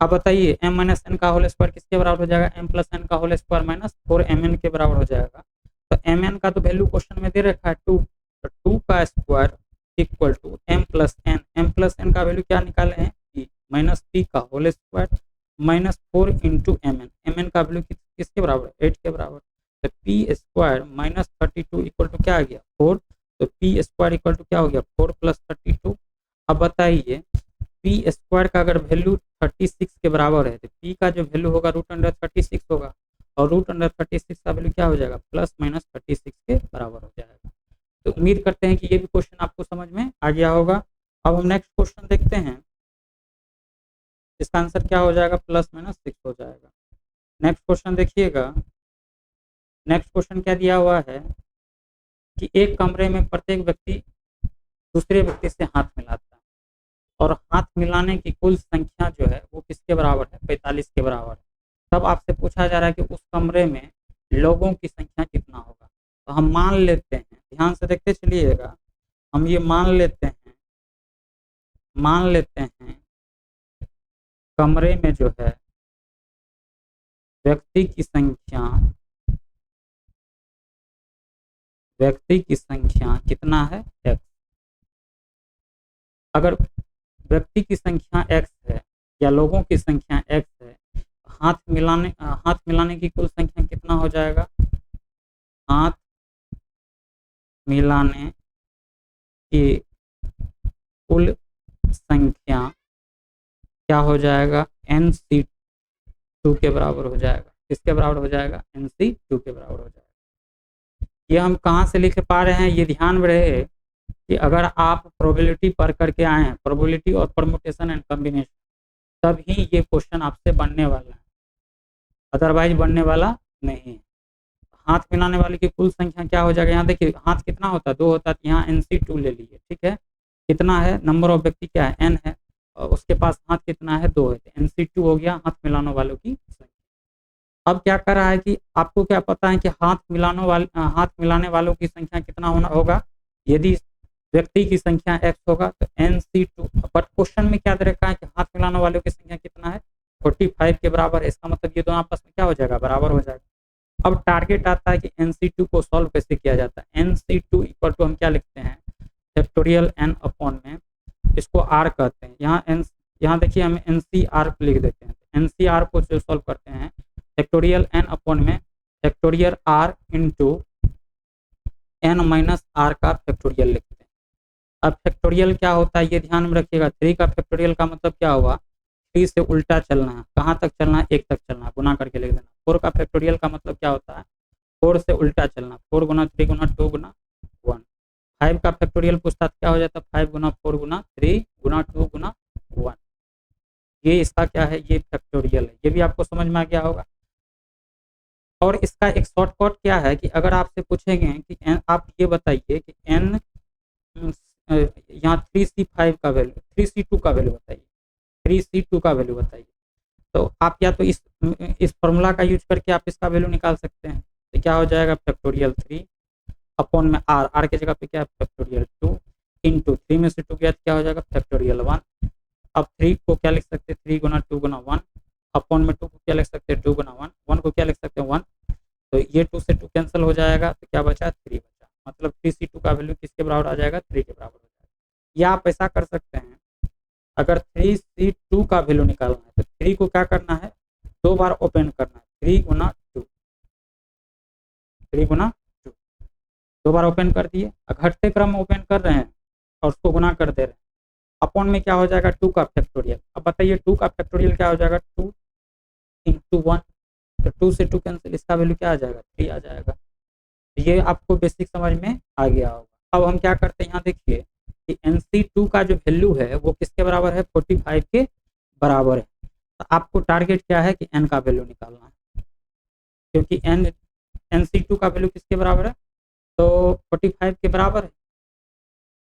अब बताइए m माइनस n का होल स्क्वायर किसके बराबर हो जाएगा, m प्लस n का होल स्क्वायर माइनस 4mn के बराबर हो जाएगा। तो mn का तो वैल्यू क्वेश्चन में दे रखा है 2, तो 2 का square equal to m plus n का वैल्यू क्या निकाले हैं, p, माइनस p का whole square minus 4 into mn का वैल्यू किसके बराबर है, 8 के बराबर। तो p square minus 32 equal to क्या आ गया, 4, तो p स्क्वायर इक्वल टू क्या हो गया, 4 प्लस 32। अब बताइए p स्क्वायर का अगर वैल्यू 36 के बराबर है तो p का जो वैल्यू होगा रूट अंडर 36 होगा, और रूट अंडर 36 का वैल्यू क्या हो जाएगा, प्लस माइनस 36 के बराबर हो जाएगा। तो उम्मीद करते हैं कि ये भी क्वेश्चन आपको समझ में आ गया होगा। अब हम नेक्स्ट क्वेश्चन देखते हैं, इसका आंसर क्या हो जाएगा, प्लस माइनस 6 हो जाएगा। नेक्स्ट क्वेश्चन देखिएगा, नेक्स्ट क्वेश्चन क्या दिया हुआ है कि एक कमरे में प्रत्येक व्यक्ति दूसरे व्यक्ति से हाथ मिलाता है, और हाथ मिलाने की कुल संख्या जो है वो किसके बराबर है, 45 के बराबर है। तब आपसे पूछा जा रहा है कि उस कमरे में लोगों की संख्या कितना होगा। तो हम मान लेते हैं, ध्यान से देखते चलिएगा, हम ये मान लेते हैं कमरे में जो है व्यक्ति की संख्या कितना है, x। अगर व्यक्ति की संख्या x है या लोगों की संख्या x है, हाथ मिलाने की कुल संख्या कितना हो जाएगा, हाथ मिलाने की कुल संख्या क्या हो जाएगा, NC2 के बराबर हो जाएगा। किसके बराबर हो जाएगा, NC2 के बराबर हो जाएगा। ये हम कहाँ से लिख पा रहे हैं, ये ध्यान में रहे कि अगर आप प्रोबेबिलिटी पढ़ करके आए हैं, प्रोबेबिलिटी और परमुटेशन एंड कॉम्बिनेशन, तभी ये क्वेश्चन आपसे बनने वाला है, अदरवाइज बनने वाला नहीं है। हाथ मिलाने वाले की कुल संख्या क्या हो जाएगा, यहाँ देखिए हाथ कितना होता है, 2 होता है, यहाँ NC2 ले लीजिए, ठीक है। कितना है, नंबर ऑफ व्यक्ति क्या है, n है, और उसके पास हाथ कितना है, 2 है, तो NC2 हो गया हाथ मिलाने वालों की संख्या। अब क्या कर रहा है कि आपको क्या पता है कि हाथ मिलाने वालों की संख्या कितना होना होगा, यदि व्यक्ति की संख्या x होगा तो NC2, बट क्वेश्चन में क्या दे रखा है कि हाथ मिलाने वालों की संख्या कितना है, 45 के बराबर है। इसका मतलब ये दोनों आपस में क्या हो जाएगा, बराबर हो जाएगा। अब टारगेट आता है कि NC2 को सॉल्व कैसे किया जाता है। NC2 इक्वल टू हम क्या लिखते हैं, फैक्टोरियल n अपॉन में, इसको r कहते हैं। यहाँ देखिए हम NCR लिख देते हैं। NCR को जो सॉल्व करते हैं, फैक्टोरियल n अपॉन में factorial r into n minus r का फैक्टोरियल लिखते हैं। अब फैक्टोरियल क्या होता है ये ध्यान में रखिएगा। 3 का फैक्टोरियल का मतलब क्या हुआ, 3 से उल्टा चलना है, कहाँ तक चलना है, 1 तक चलना है, गुना करके लिख देना। 4 का फैक्टोरियल का मतलब क्या होता है, 4 से उल्टा चलना, 4 गुना 3 गुना 2 गुना 1। 5 का फैक्टोरियल पूछता है क्या हो जाता है, 5 गुना 4 गुना 3 गुना 2 गुना 1। ये इसका क्या है, ये फैक्टोरियल है। ये भी आपको समझ में आ गया होगा। और इसका एक शॉर्टकट क्या है कि अगर आपसे पूछेंगे कि आप ये बताइए कि n यहाँ 3C5 का वैल्यू, 3C2 का वैल्यू बताइए, 3C2 का वैल्यू बताइए। तो आप या तो इस फॉर्मूला का यूज करके आप इसका वैल्यू निकाल सकते हैं। तो क्या हो जाएगा, फैक्टोरियल 3 अपॉन में r की जगह पे क्या है, फैक्टोरियल 2 इंटू 3 में से 2 गया तो क्या हो जाएगा, फैक्टोरियल 1। अब 3 को क्या लिख सकते हैं, 3 गुना 2 गुना 1 अपॉन में 2 को क्या लिख सकते हैं, 2 गुना 1, 1 को क्या लिख सकते हैं 1। तो ये 2 से 2 कैंसिल हो जाएगा, तो क्या बचा, 3 बचा। मतलब 3C2 का वैल्यू किसके बराबर आ जाएगा, 3 के बराबर हो जाएगा। या आप ऐसा कर सकते हैं, अगर 3C2 का वैल्यू निकालना है तो 3 को क्या करना है, 2 बार ओपन करना है, 3 गुना 2, 3 गुना 2, 2 बार ओपन कर दिए, घटते क्रम में ओपन कर रहे हैं और उसको गुना कर दे रहे हैं। अपॉन में क्या हो जाएगा, 2 का फैक्टोरियल। अब बताइए 2 का फैक्टोरियल क्या हो जाएगा, 2 इंटू 1, तो 2 से 2 कैंसिल, इसका वैल्यू क्या आ जाएगा, 3 आ जाएगा। ये आपको बेसिक समझ में आ गया होगा। अब हम क्या करते हैं, यहाँ देखिए कि NC2 का जो वैल्यू है वो किसके बराबर है, 45 के बराबर है। तो आपको टारगेट क्या है कि n का वैल्यू निकालना है, क्योंकि NC2 का वैल्यू किसके बराबर है, तो 45 के बराबर है।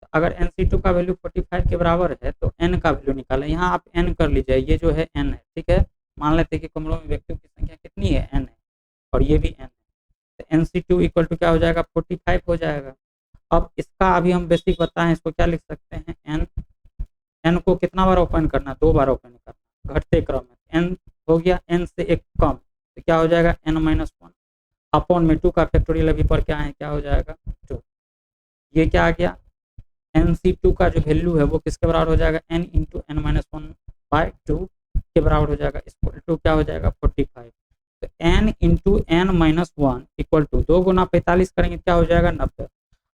तो अगर NC2 का वैल्यू 45 के बराबर है तो n का वैल्यू निकालें। यहाँ आप n कर लीजिए, ये जो है n है, ठीक है। मान लेते हैं कि कमरों में व्यक्तियों की संख्या कितनी है, n है, और ये भी n है। तो NC2 इक्वल टू क्या हो जाएगा, 45 हो जाएगा। अब इसका अभी हम बेसिक बताएं, इसको क्या लिख सकते हैं, n को कितना बार ओपन करना, 2 बार ओपन करना, घटते क्रम में। n हो गया n से एक कम, तो क्या हो जाएगा, n माइनस 1 अपॉन में 2 का फैक्टोरियल अभी पर क्या है, क्या हो जाएगा, 2। ये क्या आ गया, NC2 का जो वैल्यू है वो किसके बराबर हो जाएगा, n into n minus 1 by 2 के बराबर हो जाएगा। इसको टू क्या हो जाएगा, 45। तो n into n minus 1 equal to 2 गुना 45 करेंगे क्या हो जाएगा, 90।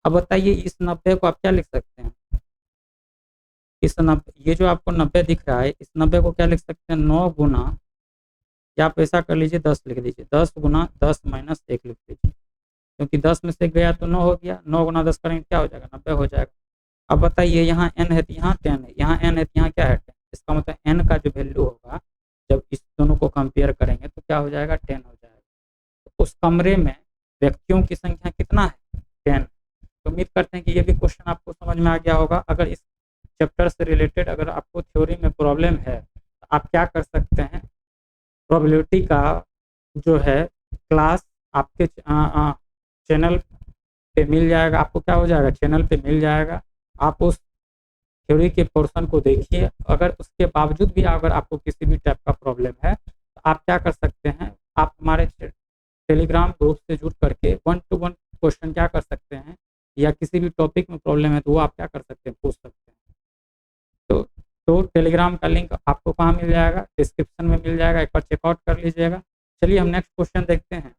अब बताइए इस 90 को आप क्या लिख सकते हैं, इस 90, ये जो आपको 90 दिख रहा है, इस 90 को क्या लिख सकते हैं, 9 गुना, या आप ऐसा कर लीजिए 10 लिख लीजिए, 10 गुना 10 माइनस 1 लिख लीजिए, क्योंकि 10 में से गया तो 9 हो गया, 9 गुना 10 करेंगे क्या हो जाएगा, 90 हो जाएगा। अब बताइए यहाँ n है तो यहाँ 10 है, यहाँ n है तो यहाँ क्या है, 10। इसका मतलब n का जो वैल्यू होगा जब इस दोनों को कंपेयर करेंगे तो क्या हो जाएगा, 10 हो जाएगा। तो उस कमरे में व्यक्तियों की संख्या कितना है, 10। तो उम्मीद करते हैं कि ये भी क्वेश्चन आपको समझ में आ गया होगा। अगर इस चैप्टर से रिलेटेड अगर आपको थ्योरी में प्रॉब्लम है तो आप क्या कर सकते हैं, प्रोबेबिलिटी का जो है क्लास आपके चैनल पे मिल जाएगा। आपको क्या हो जाएगा, चैनल पे मिल जाएगा। आप उस थ्योरी के पोर्शन को देखिए। अगर उसके बावजूद भी अगर आपको किसी भी टाइप का प्रॉब्लम है तो आप क्या कर सकते हैं, आप हमारे टेलीग्राम ग्रुप से जुड़ करके 1-to-1 क्वेश्चन क्या कर सकते हैं, या किसी भी टॉपिक में प्रॉब्लम है तो वो आप क्या कर सकते हैं, पूछ सकते हैं। तो टेलीग्राम का लिंक आपको कहाँ मिल जाएगा, डिस्क्रिप्शन में मिल जाएगा, एक बार चेकआउट कर लीजिएगा। चलिए हम नेक्स्ट क्वेश्चन देखते हैं।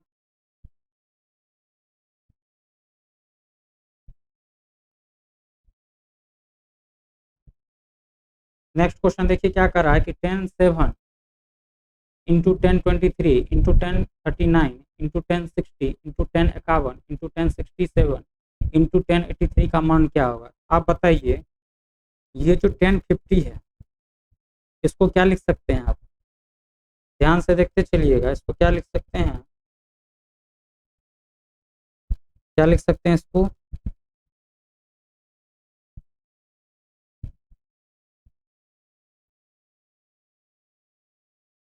नेक्स्ट क्वेश्चन देखिए क्या कर रहा है कि 10(7) into 1023 into 1039 into 1060 into 1051 into 1067 into 1083 का मान क्या होगा। आप बताइए, ये जो 1050 है इसको क्या लिख सकते हैं आप, ध्यान से देखते चलिएगा। इसको क्या लिख सकते हैं, क्या लिख सकते हैं इसको,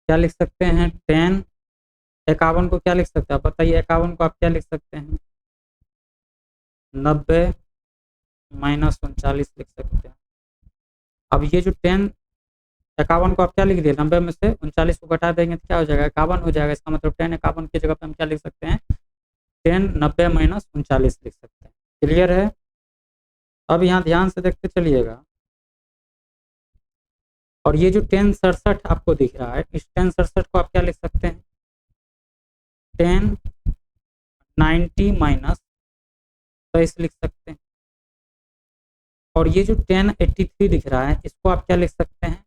क्या लिख सकते हैं, 1051 को क्या लिख सकते हैं आप बताइए। 51 को आप क्या लिख सकते हैं, 90 माइनस 39 लिख सकते हैं। अब ये जो 1051 को आप क्या लिख दिए, 90 में से 39 को घटा देंगे तो क्या हो जाएगा, 51 हो जाएगा। इसका मतलब 1051 की जगह पे हम क्या लिख सकते हैं, 1090 माइनस 39 लिख सकते हैं। क्लियर है। अब यहाँ ध्यान से देखते चलिएगा, और ये जो 1067 आपको दिख रहा है, इस 1067 को आप क्या लिख सकते हैं, 1090 माइनस 23 लिख सकते हैं। और ये जो 1083 दिख रहा है इसको आप क्या लिख सकते हैं,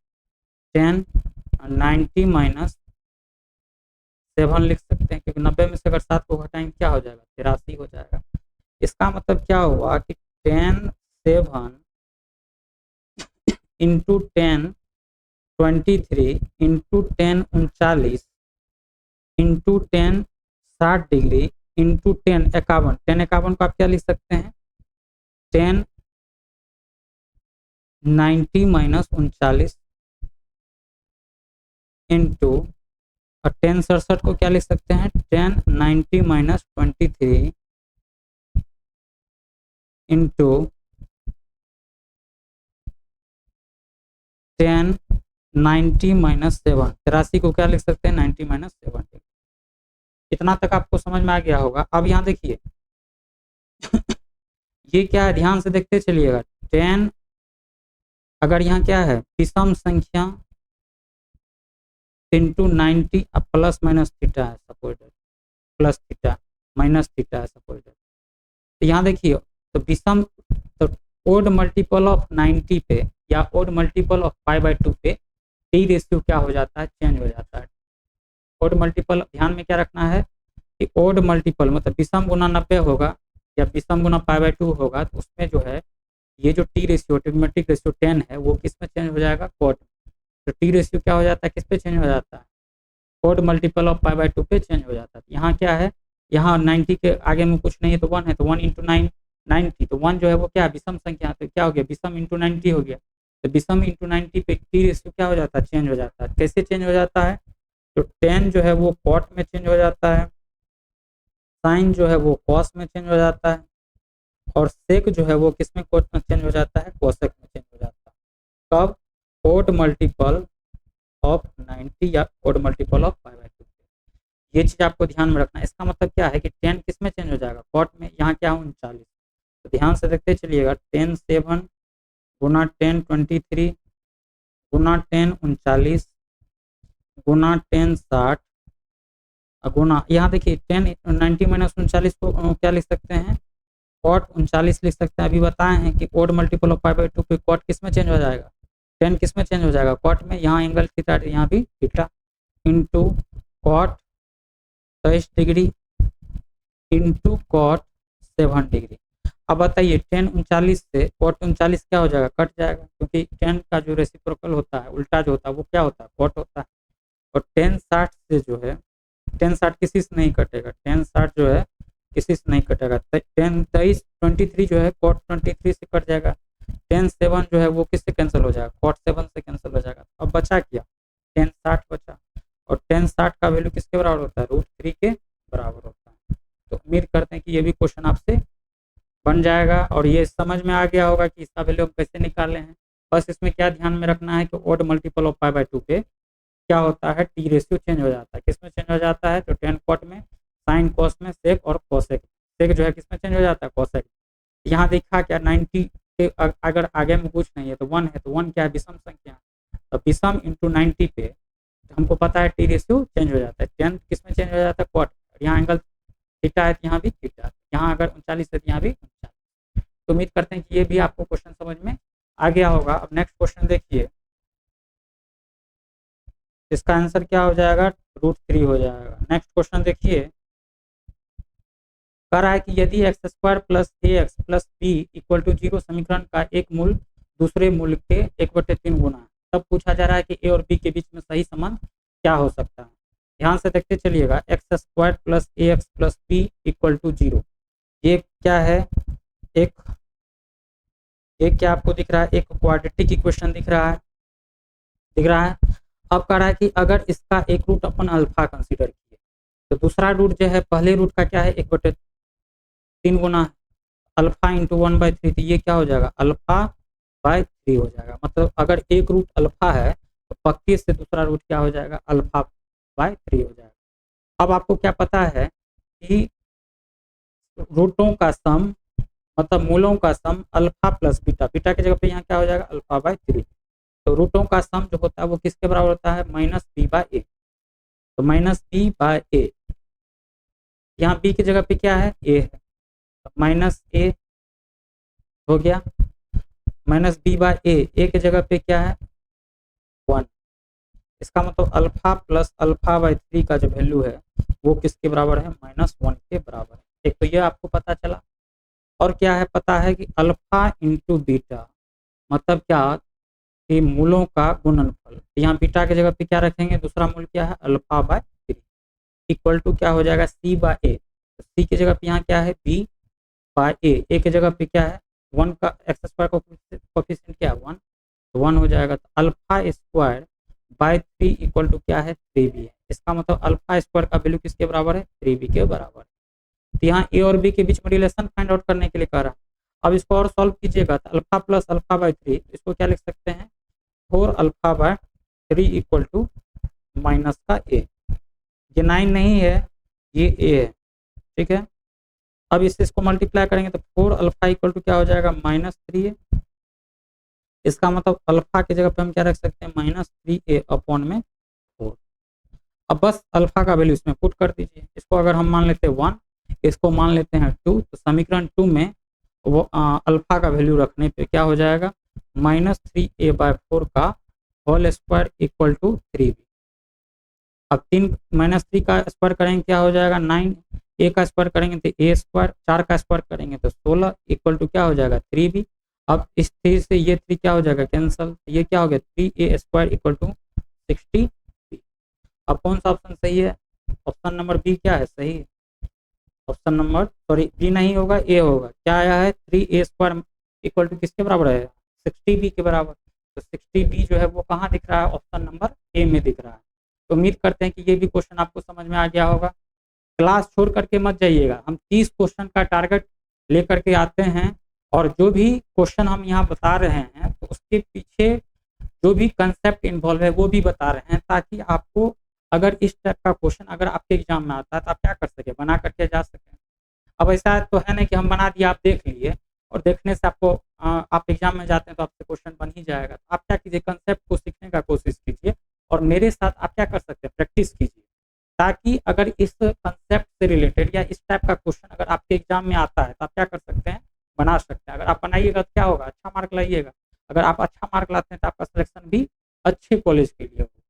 1090 माइनस 7 लिख सकते हैं, क्योंकि 90 में से अगर 7 को घटाएंगे क्या हो जाएगा, 83 हो जाएगा। इसका मतलब क्या हुआ कि 10(7) into 1023 into 1039 into 1060 degree into 1051। 1051 को आप क्या लिख सकते हैं, 1090 माइनस 39 इंटू, और 1067 को क्या लिख सकते हैं, 1090 माइनस 23 इंटू 1090 माइनस 7। 83 को क्या लिख सकते हैं, 90 माइनस 7। इतना तक आपको समझ में आ गया होगा। अब यहाँ देखिए ये क्या है, ध्यान से देखते चलिएगा। 10 अगर यहाँ क्या है, विषम संख्या इंटू 90 अब प्लस माइनस थीटा है suppose, plus theta minus theta है सपोज। तो यहाँ देखिए, तो विषम, तो ओड मल्टीपल ऑफ 90 पे या ओड मल्टीपल ऑफ 5/2 पे टी रेशियो क्या हो जाता है, चेंज हो जाता है। ओड मल्टीपल ध्यान में क्या रखना है कि ओड मल्टीपल मतलब विषम गुना 90 होगा या विषम गुना 5/2 होगा, तो उसमें जो है ये जो टी रेशियो ट्रिग्नोमेट्रिक रेशियो 10 है वो किस में चेंज हो जाएगा, क्वाड। तो टी रेशियो क्या हो जाता है, किस पे चेंज हो जाता है, क्वाड मल्टीपल ऑफ 5/2 पे चेंज हो जाता है। यहाँ क्या है, यहाँ 90 के आगे में कुछ नहीं है तो 1 है, तो 1 इंटू 9 90, तो 1 जो है वो क्या विषम संख्या, तो क्या हो गया, विषम इंटू 90 हो गया। तो विषम इंटू 90 पे टी रेशियो क्या हो जाता है, चेंज हो जाता है। कैसे चेंज हो जाता है, तो 10 जो है वो कॉट में चेंज हो जाता है, साइन जो है वो कॉस में चेंज हो जाता है, और सेक जो है वो किस में कोट में चेंज हो जाता है, कोसेक में चेंज हो जाता है। कब, ओड मल्टीपल ऑफ 90 या ओड मल्टीपल ऑफ 5/2। ये चीज आपको ध्यान में रखना है। इसका मतलब क्या है कि 10 किस में चेंज हो जाएगा, कॉट में। यहाँ क्या है 39, तो ध्यान से देखते चलिएगा। 10(7) गुना 1023 गुना 1039 गुना 1060 गुना, यहाँ देखिए 1090 माइनस 39 को क्या लिख सकते हैं, कॉट 39 लिख सकते हैं। अभी बताए हैं कि ओड मल्टीपल ऑफ 5/2 पे कॉट किस में चेंज हो जाएगा, 10 किस में चेंज हो जाएगा, कॉट में। यहाँ एंगल थीटा, यहाँ भी theta, into cot 23 degree into cot 7 degree. अब बताइए 1039 से कॉट 39 क्या हो जाएगा, कट जाएगा, क्योंकि 10 का जो रेसिप्रोकल होता है, उल्टा जो होता है वो क्या होता है, कॉट होता है। और 1060 से जो है, 1060 किसी से नहीं कटेगा, 1060 जो है किसी से नहीं कटेगा। 1023 23 जो है कॉट 23 से कट जाएगा, tan 7 जो है वो किससे कैंसिल हो जाएगा, cot 7 से कैंसिल हो जाएगा। अब बचा क्या, tan 60 बचा, और tan 60 का वैल्यू किसके बराबर होता है, √3 के बराबर होता है। तो उम्मीद करते हैं कि ये भी क्वेश्चन आपसे बन जाएगा और ये समझ में आ गया होगा कि इसका वैल्यू हम कैसे निकाले हैं। बस इसमें क्या ध्यान में रखना है कि ओड मल्टीपल ऑफ π/2 पे क्या होता है, टी रेशियो चेंज हो जाता है। किसमें चेंज हो जाता है, तो tan cot में, sin cos में, sec और cosec। sec जो है किसमें चेंज हो जाता है, cosec। यहाँ देखा क्या 90 के अगर आगे में कुछ नहीं है तो 1 है, तो 1 क्या है, विषम संख्या। तो विषम इंटू 90 पे हमको पता है टी रेशियो चेंज हो जाता है। tan किसमें चेंज हो जाता है, cot। यहाँ एंगल थीटा है तो यहाँ भी थीटा, यहाँ अगर 39 है तो यहाँ भी 39। तो उम्मीद करते हैं कि ये भी आपको क्वेश्चन समझ में आ गया होगा। अब नेक्स्ट क्वेश्चन देखिए, इसका आंसर क्या हो जाएगा, √3 हो जाएगा। नेक्स्ट क्वेश्चन देखिए, कह रहा है कि यदि x² plus ax plus b equal to 0 समीकरण का एक मूल दूसरे मूल के 1/3 गुना है, तब पूछा जा रहा है कि a और b के बीच में सही संबंध क्या हो सकता है। ध्यान से देखते चलिएगा, x² plus ax plus b equal to 0, ये क्या है, एक क्या आपको दिख रहा है, एक क्वाड्रेटिक इक्वेशन दिख रहा है। अब कह रहा है कि अगर इसका एक रूट अपन अल्फा कंसीडर किए तो दूसरा रूट जो है पहले रूट का क्या है, 1/3 गुना अल्फा इंटू 1/3, तो ये क्या हो जाएगा, अल्फा/3 हो जाएगा। मतलब अगर एक रूट अल्फा है तो पक्के से दूसरा रूट क्या हो जाएगा, अल्फा/3 हो जाएगा। अब आपको क्या पता है कि रूटों का सम, मतलब मूलों का सम अल्फा प्लस बीटा, बीटा की जगह पे यहाँ क्या हो जाएगा, अल्फा/3। तो रूटों का सम जो होता है वो किसके बराबर होता है, -b/a। तो -b/a, यहाँ b की जगह पे क्या है, a है, तो -a हो गया, -b/a, a की जगह पे क्या है, 1। इसका मतलब अल्फा प्लस अल्फा/3 का जो वैल्यू है वो किसके बराबर है, -1 के बराबर है। एक तो ये आपको पता चला, और क्या है, पता है कि अल्फा इंटू बीटा मतलब क्या, कि मूलों का गुणनफल। यहाँ बीटा की जगह पे क्या रखेंगे, दूसरा मूल क्या है, अल्फा/3 इक्वल टू क्या हो जाएगा, c/a। तो c की जगह पे यहाँ क्या है, b/a, a की जगह पे क्या है, 1 का x² का कोफिशिएंट क्या है, 1, तो 1 हो जाएगा। तो अल्फा²/3 इक्वल टू क्या है, 3b है। इसका मतलब अल्फा² का वैल्यू किसके बराबर है, 3b के बराबर है। तो यहाँ a और b के बीच में रिलेशन फाइंड आउट करने के लिए कह रहा है। अब इसको और सॉल्व कीजिएगा तो अल्फा प्लस अल्फा/3, इसको क्या लिख सकते हैं, 4α/3 इक्वल टू माइनस का a। ये 9 नहीं है, ये a है, ठीक है। अब इसको मल्टीप्लाई करेंगे तो 4α इक्वल टू क्या हो जाएगा, -3a। इसका मतलब अल्फा की जगह पे हम क्या रख सकते हैं, -3a अपॉन में 4। अब बस अल्फा का वैल्यू इसमें पुट कर दीजिए। इसको अगर हम मान लेते हैं 1, इसको मान लेते हैं 2, तो समीकरण 2 में वो अल्फा का वैल्यू रखने पे क्या हो जाएगा, -3a/4 का whole square equal to 3b। अब 3 का स्क्वायर करेंगे क्या हो जाएगा, 9, a का स्क्वायर करेंगे तो a स्क्वायर, 4 का स्क्वायर करेंगे तो 16 इक्वल टू क्या हो जाएगा, 3b। अब इस 3 से ये 3 क्या हो जाएगा, कैंसल, ये क्या हो गया, 3a² इक्वल टू 60b। अब कौन सा ऑप्शन सही है, ऑप्शन नंबर बी क्या है, सही है। ऑप्शन नंबर, सॉरी बी नहीं होगा, ए होगा। क्या आया है, 3a² इक्वल टू किसके बराबर है, 60b के बराबर। तो 60b जो है वो कहाँ दिख रहा है, ऑप्शन नंबर ए में दिख रहा है। तो उम्मीद करते हैं कि ये भी क्वेश्चन आपको समझ में आ गया होगा। क्लास छोड़ करके मत जाइएगा, हम 30 क्वेश्चन का टारगेट लेकर के आते हैं, और जो भी क्वेश्चन हम यहाँ बता रहे हैं तो उसके पीछे जो भी कंसेप्ट इन्वॉल्व है वो भी बता रहे हैं, ताकि आपको अगर इस टाइप का क्वेश्चन अगर आपके एग्जाम में आता है तो आप क्या कर सके, बना करके जा सकें। अब ऐसा तो है नहीं कि हम बना दिया, आप देख लिए और देखने से आपको आप एग्जाम में जाते हैं तो आपसे क्वेश्चन बन ही जाएगा। तो आप क्या कीजिए, कंसेप्ट को सीखने का कोशिश कीजिए, और मेरे साथ आप क्या कर सकते हैं, प्रैक्टिस कीजिए, ताकि अगर इस कंसेप्ट से रिलेटेड या इस टाइप का क्वेश्चन अगर आपके एग्जाम में आता है तो आप क्या कर सकते हैं, बना सकते हैं। अगर आप बनाइएगा तो क्या होगा, अच्छा मार्क लाइएगा। अगर आप अच्छा मार्क लाते हैं तो आपका सिलेक्शन भी अच्छे कॉलेज के लिए होगा।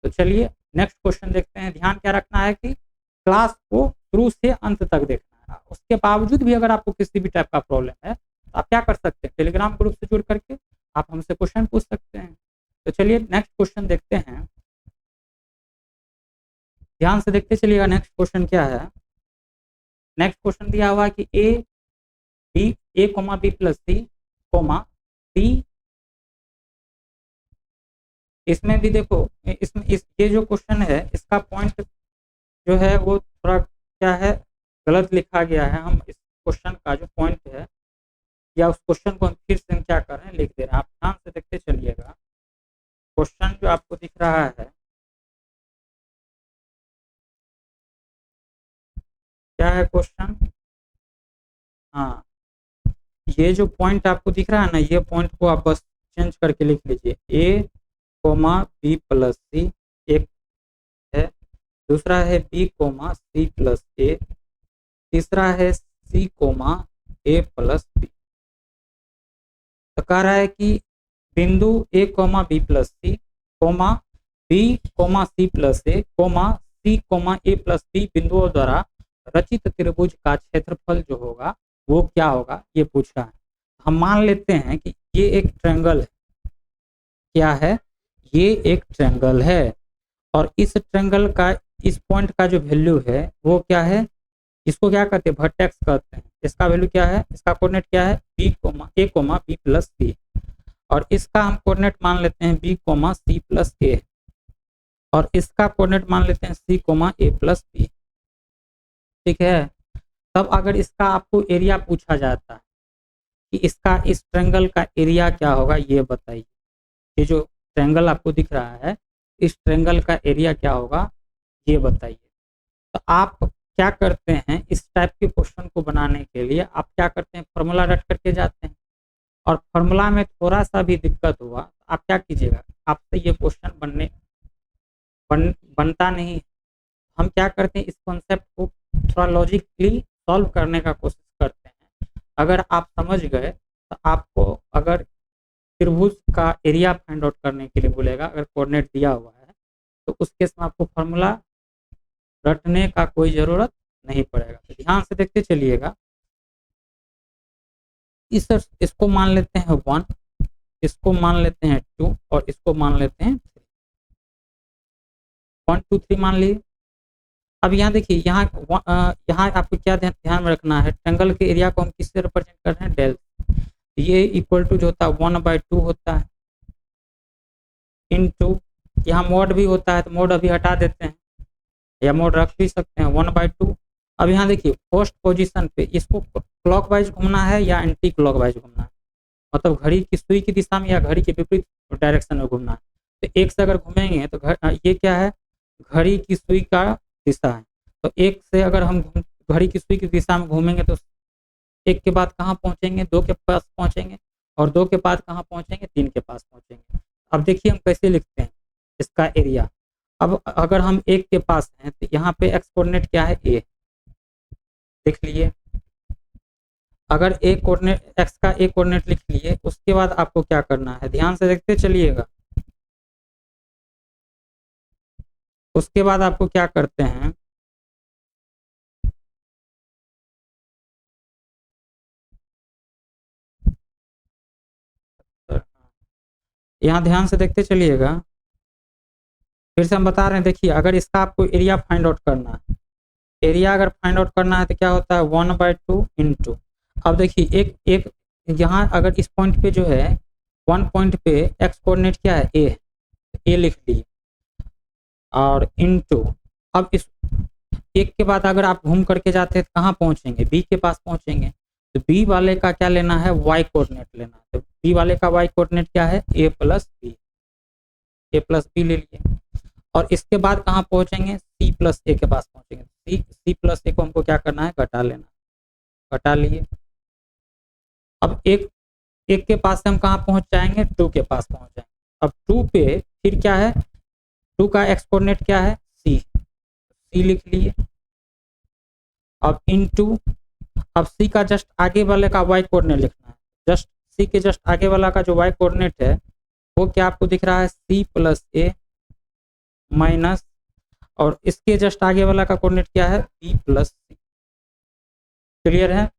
तो चलिए नेक्स्ट क्वेश्चन देखते हैं। ध्यान क्या रखना है कि क्लास को शुरू से अंत तक देखना है। उसके बावजूद भी अगर आपको किसी भी टाइप का प्रॉब्लम है तो आप क्या कर सकते हैं, टेलीग्राम ग्रुप से जुड़ करके आप हमसे क्वेश्चन पूछ सकते हैं। तो चलिए नेक्स्ट क्वेश्चन देखते हैं, ध्यान से देखते चलिएगा। नेक्स्ट क्वेश्चन क्या है, नेक्स्ट क्वेश्चन दिया हुआ है कि a, b, a, b plus c, सी। इसमें भी देखो, ये जो क्वेश्चन है इसका पॉइंट जो है वो थोड़ा क्या है, गलत लिखा गया है। हम इस क्वेश्चन का जो पॉइंट है या उस क्वेश्चन को हम फिर से क्या कर रहे हैं, लिख दे रहे हैं। आप ध्यान से देखते चलिएगा। क्वेश्चन जो आपको दिख रहा है, क्या है क्वेश्चन? हाँ, ये जो पॉइंट आपको दिख रहा है ना, ये पॉइंट को आप बस चेंज करके लिख लीजिए। A comma B plus C एक है, दूसरा है B comma C plus A, तीसरा है C comma A plus B. तो कह रहा है कि बिंदु A comma B plus C comma B comma C plus A comma C comma A plus B बिंदुओं द्वारा रचित त्रिभुज का क्षेत्रफल जो होगा वो क्या होगा, ये पूछ रहा है। हम मान लेते हैं कि ये एक ट्रायंगल है। क्या है? ये एक ट्रायंगल है और इस ट्रायंगल का इस पॉइंट का जो वैल्यू है वो क्या है, इसको क्या कहते हैं, वर्टेक्स कहते हैं। इसका वैल्यू क्या है, इसका कोऑर्डिनेट क्या है, बी कोमा ए कोमा बी प्लस सी, और इसका हम कोऑर्डिनेट मान लेते हैं बी कोमा सी प्लस ए, और इसका कोऑर्डिनेट मान लेते हैं सी कोमा ए प्लस बी। ठीक है। तब अगर इसका आपको एरिया पूछा जाता है कि इसका इस ट्रायंगल का एरिया क्या होगा, ये बताइए। ये जो ट्रायंगल आपको दिख रहा है, इस ट्रायंगल का एरिया क्या होगा, ये बताइए। तो आप क्या करते हैं, इस टाइप के क्वेश्चन को बनाने के लिए आप क्या करते हैं, फॉर्मूला रट करके जाते हैं, और फॉर्मूला में थोड़ा सा भी दिक्कत हुआ तो आप क्या कीजिएगा, आपसे ये क्वेश्चन बनता नहीं। हम क्या करते हैं, इस कॉन्सेप्ट को थोड़ा लॉजिकली सॉल्व करने का कोशिश करते हैं। अगर आप समझ गए तो आपको अगर त्रिभुज का एरिया फाइंड आउट करने के लिए बोलेगा, अगर कोऑर्डिनेट दिया हुआ है, तो उस केस में आपको फॉर्मूला रटने का कोई ज़रूरत नहीं पड़ेगा। तो ध्यान से देखते चलिएगा। इसको मान लेते हैं 1, इसको मान लेते हैं 2 और इसको मान लेते हैं 3। 1 2 3 मान लिए। अब यहाँ देखिए, यहाँ आपको क्या ध्यान में रखना है, ट्रायंगल के एरिया को हम किससे रिप्रेजेंट कर रहे हैं, डेल। ये इक्वल टू जो होता है 1/2 होता है, इनटू यहाँ मोड भी होता है, तो मोड अभी हटा देते हैं या मोड रख भी सकते हैं, 1/2। अब यहाँ देखिए फर्स्ट पोजीशन पे इसको क्लॉकवाइज घूमना है या एंटी क्लॉकवाइज घूमना है, मतलब घड़ी की सुई की दिशा में या घड़ी के विपरीत डायरेक्शन में घूमना है। तो एक से अगर घूमेंगे तो ये क्या है, घड़ी की सुई का दिशा है। तो एक से अगर हम घड़ी की सुई की दिशा में घूमेंगे तो एक के बाद कहाँ पहुँचेंगे, 2 के पास पहुँचेंगे, और 2 के बाद कहाँ पहुँचेंगे, 3 के पास पहुँचेंगे। अब देखिए हम कैसे लिखते हैं इसका एरिया। अब अगर हम 1 के पास हैं तो यहाँ पे एक्स कोऑर्डिनेट क्या है, ए, लिख लिए। अगर ए कोऑर्डिनेट एक्स का ए कोऑर्डिनेट लिख लिए, उसके बाद आपको क्या करना है, ध्यान से देखते चलिएगा। उसके बाद आपको क्या करते हैं, यहाँ ध्यान से देखते चलिएगा। फिर से हम बता रहे हैं, देखिए अगर इसका आपको एरिया फाइंड आउट करना है, एरिया अगर फाइंड आउट करना है तो क्या होता है, 1/2 इंटू। अब देखिए एक यहाँ अगर इस पॉइंट पे जो है 1 पॉइंट पे एक्स कोऑर्डिनेट क्या है, ए लिख ली, और इंटू। अब इस एक के बाद अगर आप घूम करके जाते हैं तो कहाँ पहुँचेंगे, बी के पास पहुँचेंगे। तो बी वाले का क्या लेना है, वाई कोऑर्डिनेट लेना है। तो बी वाले का वाई कोऑर्डिनेट क्या है, ए प्लस बी ले लिए। और इसके बाद कहाँ पहुँचेंगे, सी प्लस ए के पास पहुँचेंगे। सी प्लस ए को हमको क्या करना है, घटा लेना, घटा लिए। अब एक के पास से हम कहाँ पहुँच जाएंगे, 2 के पास पहुँच जाएंगे। अब 2 पे फिर क्या है, 2 का एक्स कोऑर्डिनेट क्या है, सी लिख लिए। अब इनटू, अब सी का जस्ट आगे वाले का वाई कोऑर्डिनेट लिखना है। जस्ट सी के जस्ट आगे वाला का जो वाई कोऑर्डिनेट है वो क्या आपको दिख रहा है, सी प्लस ए माइनस, और इसके जस्ट आगे वाला का कोऑर्डिनेट क्या है, बी प्लस सी। क्लियर है।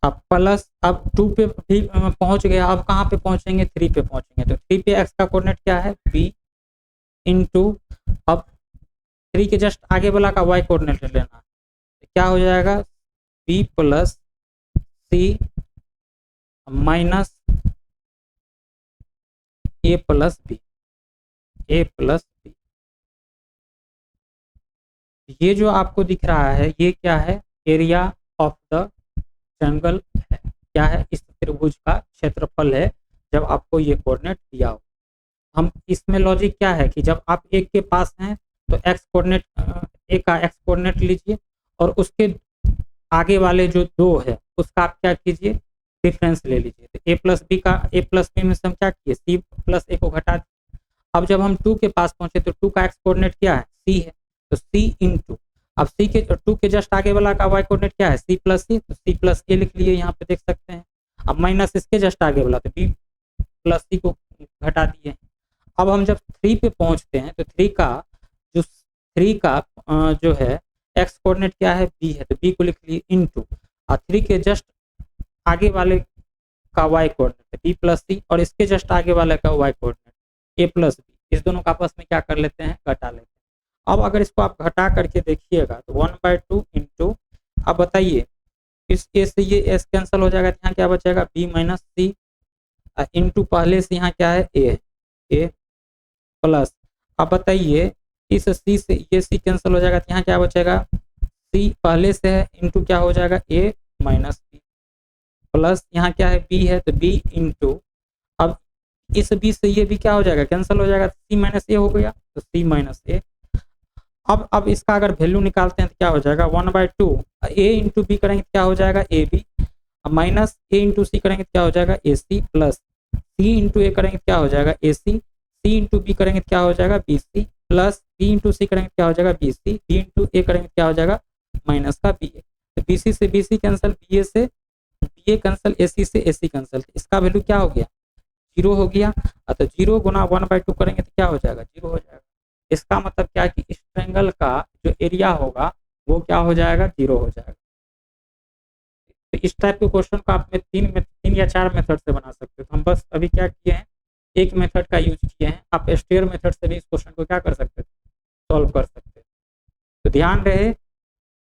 अब प्लस, अब 2 पे भी पहुंच गया, अब कहाँ पे पहुंचेंगे, 3 पे पहुंचेंगे। तो 3 पे एक्स का कोऑर्डिनेट क्या है, बी इंटू, अब 3 के जस्ट आगे वाला का वाई कोऑर्डिनेट लेना है, तो क्या हो जाएगा, बी प्लस सी माइनस ए प्लस बी, ए प्लस बी। ये जो आपको दिख रहा है ये क्या है, एरिया ऑफ द ट्रायंगल है, क्या है, इस त्रिभुज का क्षेत्रफल है जब आपको ये कोऑर्डिनेट दिया हो। हम इसमें लॉजिक क्या है कि जब आप एक के पास हैं तो एक्स कोऑर्डिनेट, एक का एक्स कोऑर्डिनेट लीजिए और उसके आगे वाले जो दो है उसका आप क्या कीजिए, डिफरेंस ले लीजिए। तो ए प्लस बी का, ए प्लस बी में से हम क्या किए, सी प्लस ए को घटा दिए। अब जब हम 2 के पास पहुंचे तो 2 का एक्स कोऑर्डिनेट क्या है, सी है, तो सी इंटू, अब सी के 2 के जस्ट आगे वाला का वाई कोऑर्डिनेट क्या है, सी प्लस सी, तो सी प्लस ए लिख लिए, यहाँ पे देख सकते हैं। अब माइनस इसके जस्ट आगे वाला तो बी प्लस सी को घटा दिए। अब हम जब 3 पे पहुंचते हैं तो 3 का जो है एक्स कोऑर्डिनेट क्या है, बी है, तो बी को लिख लिए इंटू, और 3 के जस्ट आगे वाले का वाई कोऑर्डिनेट बी प्लस सी, और इसके जस्ट आगे वाले का वाई कोऑर्डिनेट ए प्लस बी, इस दोनों का आपस में क्या कर लेते हैं, घटा लेते हैं। अब अगर इसको आप घटा करके देखिएगा तो 1/2 इंटू, अब बताइए इस ए से ये एस कैंसिल हो जाएगा, यहाँ क्या बचेगा, बी माइनस सी इंटू, पहले से यहाँ क्या है, ए प्लस, अब बताइए इस सी से ये सी कैंसिल हो जाएगा तो यहाँ क्या बचेगा, सी पहले से है इंटू क्या हो जाएगा, ए माइनस बी, प्लस यहाँ क्या है, बी है, तो बी इंटू, अब इस बी से ये भी क्या हो जाएगा, कैंसिल हो जाएगा, सी माइनस ए हो गया, तो सी माइनस ए। अब इसका अगर वैल्यू निकालते हैं तो क्या हो जाएगा, 1/2 ए इंटू बी करेंगे तो क्या हो जाएगा, A B, minus A into C करेंगे तो क्या हो जाएगा, ए सी, प्लस सी इंटू ए करेंगे तो क्या हो जाएगा, ए सी इंटू बी करेंगे तो क्या हो जाएगा, B C, plus B into C करेंगे तो क्या हो जाएगा, B C, B into A करेंगे तो क्या हो जाएगा, माइनस का बी ए, तो बी सी से बी सी कैंसिल, बी ए से बी ए कैंसिल, ए सी से ए सी कैंसिल, इसका वैल्यू क्या हो गया, 0 हो गया। तो 0 गुना 1/2 करेंगे तो क्या हो जाएगा, 0 हो जाएगा। इसका मतलब क्या है कि इस ट्रायंगल का जो एरिया होगा वो क्या हो जाएगा, 0 हो जाएगा। तो इस टाइप के क्वेश्चन को आप में 3 या 4 मेथड से बना सकते हो। तो हम बस अभी क्या किए हैं, एक मेथड का यूज किए हैं, आप स्टेयर मेथड से भी इस क्वेश्चन को क्या कर सकते हैं, सॉल्व कर सकते हैं। तो ध्यान रहे,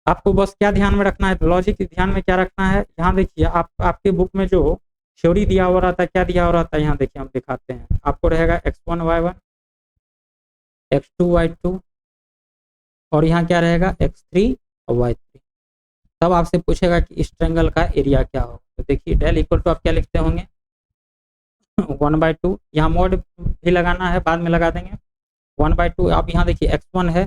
आपको बस क्या ध्यान में रखना है, लॉजिक ध्यान में क्या रखना है, यहाँ देखिए आपके बुक में जो थ्योरी दिया हुआ रहता है, क्या दिया हुआ रहता है, यहाँ देखिए हम दिखाते हैं, आपको रहेगा x1 y1 x2 y2 और यहाँ क्या रहेगा x3 और y3। तब आपसे पूछेगा कि इस ट्रायंगल का एरिया क्या होगा। तो देखिए डेल इक्वल टू आप क्या लिखते होंगे, 1/2, यहाँ मोड भी लगाना है बाद में लगा देंगे, 1/2। आप यहाँ देखिए x1 है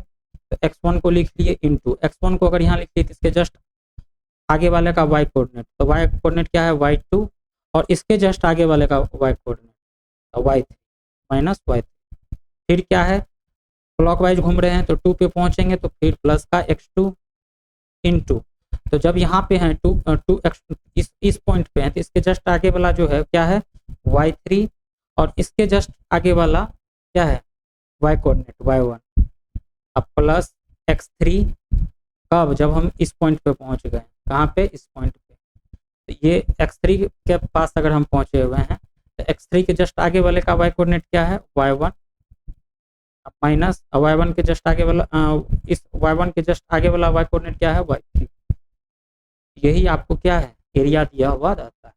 तो x1 को लिख लिए इंटू, x1 को अगर यहाँ लिख लिए तो इसके जस्ट आगे वाले का y कोऑर्डिनेट, तो y कोऑर्डिनेट क्या है, y2, और इसके जस्ट आगे वाले का y coordinate y3 minus y3। फिर क्या है, क्लॉकवाइज घूम रहे हैं तो 2 पे पहुंचेंगे तो फिर प्लस का x2 इंटू, तो जब यहाँ पे हैं 2x इस पॉइंट पे हैं तो इसके जस्ट आगे वाला जो है क्या है, y3, और इसके जस्ट आगे वाला क्या है, y कोऑर्डिनेट y1, अब प्लस x3, कब, जब हम इस पॉइंट पे पहुंच गए, कहाँ पे, इस पॉइंट पे। तो ये x3 के पास अगर हम पहुंचे हुए हैं तो x3 के जस्ट आगे वाले का y कोऑर्डिनेट क्या है, y1, माइनस y1 के जस्ट आगे वाला इस y1 के जस्ट आगे वाला y कोऑर्डिनेट क्या है, y3। यही आपको क्या है, एरिया दिया हुआ रहता है।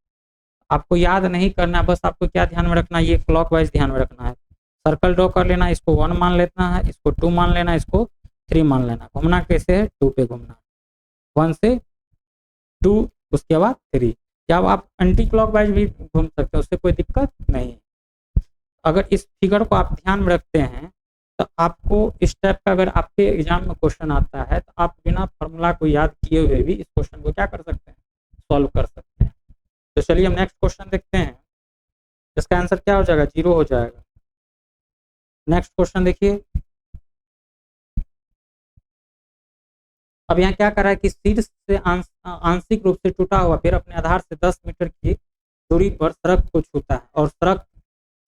आपको याद नहीं करना, बस आपको क्या ध्यान में रखना है, ये क्लॉकवाइज ध्यान में रखना है। सर्कल ड्रॉ कर लेना, इसको 1 मान लेना है, इसको 2 मान लेना, इसको 3 मान लेना। घूमना कैसे है, 2 पे घूमना, 1 से 2 उसके बाद 3, या आप एंटी क्लॉकवाइज भी घूम सकते हो, उससे कोई दिक्कत नहीं। अगर इस फिगर को आप ध्यान में रखते हैं तो आपको इस टाइप का अगर आपके एग्जाम में क्वेश्चन आता है तो आप बिना फॉर्मूला को याद किए हुए भी इस क्वेश्चन को क्या कर सकते हैं, सॉल्व कर सकते हैं। तो चलिए हम नेक्स्ट क्वेश्चन देखते हैं, इसका आंसर क्या हो जाएगा, 0 हो जाएगा। नेक्स्ट क्वेश्चन देखिए, अब यहाँ क्या कर रहा है कि शीर्ष से आंशिक रूप से टूटा हुआ फिर अपने आधार से 10 मीटर की दूरी पर सड़क को छूता है और सड़क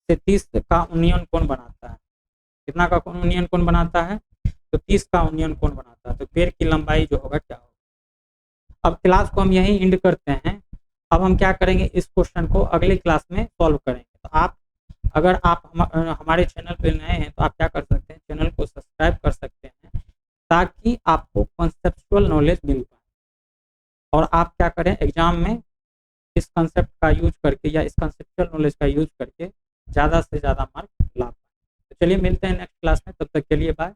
से 30 का यूनियन कोण बनाता है। कितना का यूनियन कोण बनाता है, तो 30 का यूनियन कोण बनाता है। तो पेड़ की लंबाई जो होगा क्या होगा। अब क्लास को हम यहीं एंड करते हैं। अब हम क्या करेंगे, इस क्वेश्चन को अगले क्लास में सॉल्व करेंगे। तो आप अगर आप हमारे चैनल पे नए हैं तो आप क्या कर सकते हैं, चैनल को सब्सक्राइब कर सकते हैं ताकि आपको कॉन्सेप्चुअल नॉलेज मिल पाए और आप क्या करें, एग्जाम में इस कंसेप्ट का यूज करके या इस कंसेप्चुअल नॉलेज का यूज करके ज़्यादा से ज़्यादा मार्क ला पाएँ। तो चलिए मिलते हैं नेक्स्ट क्लास में, तब तक के लिए बाय।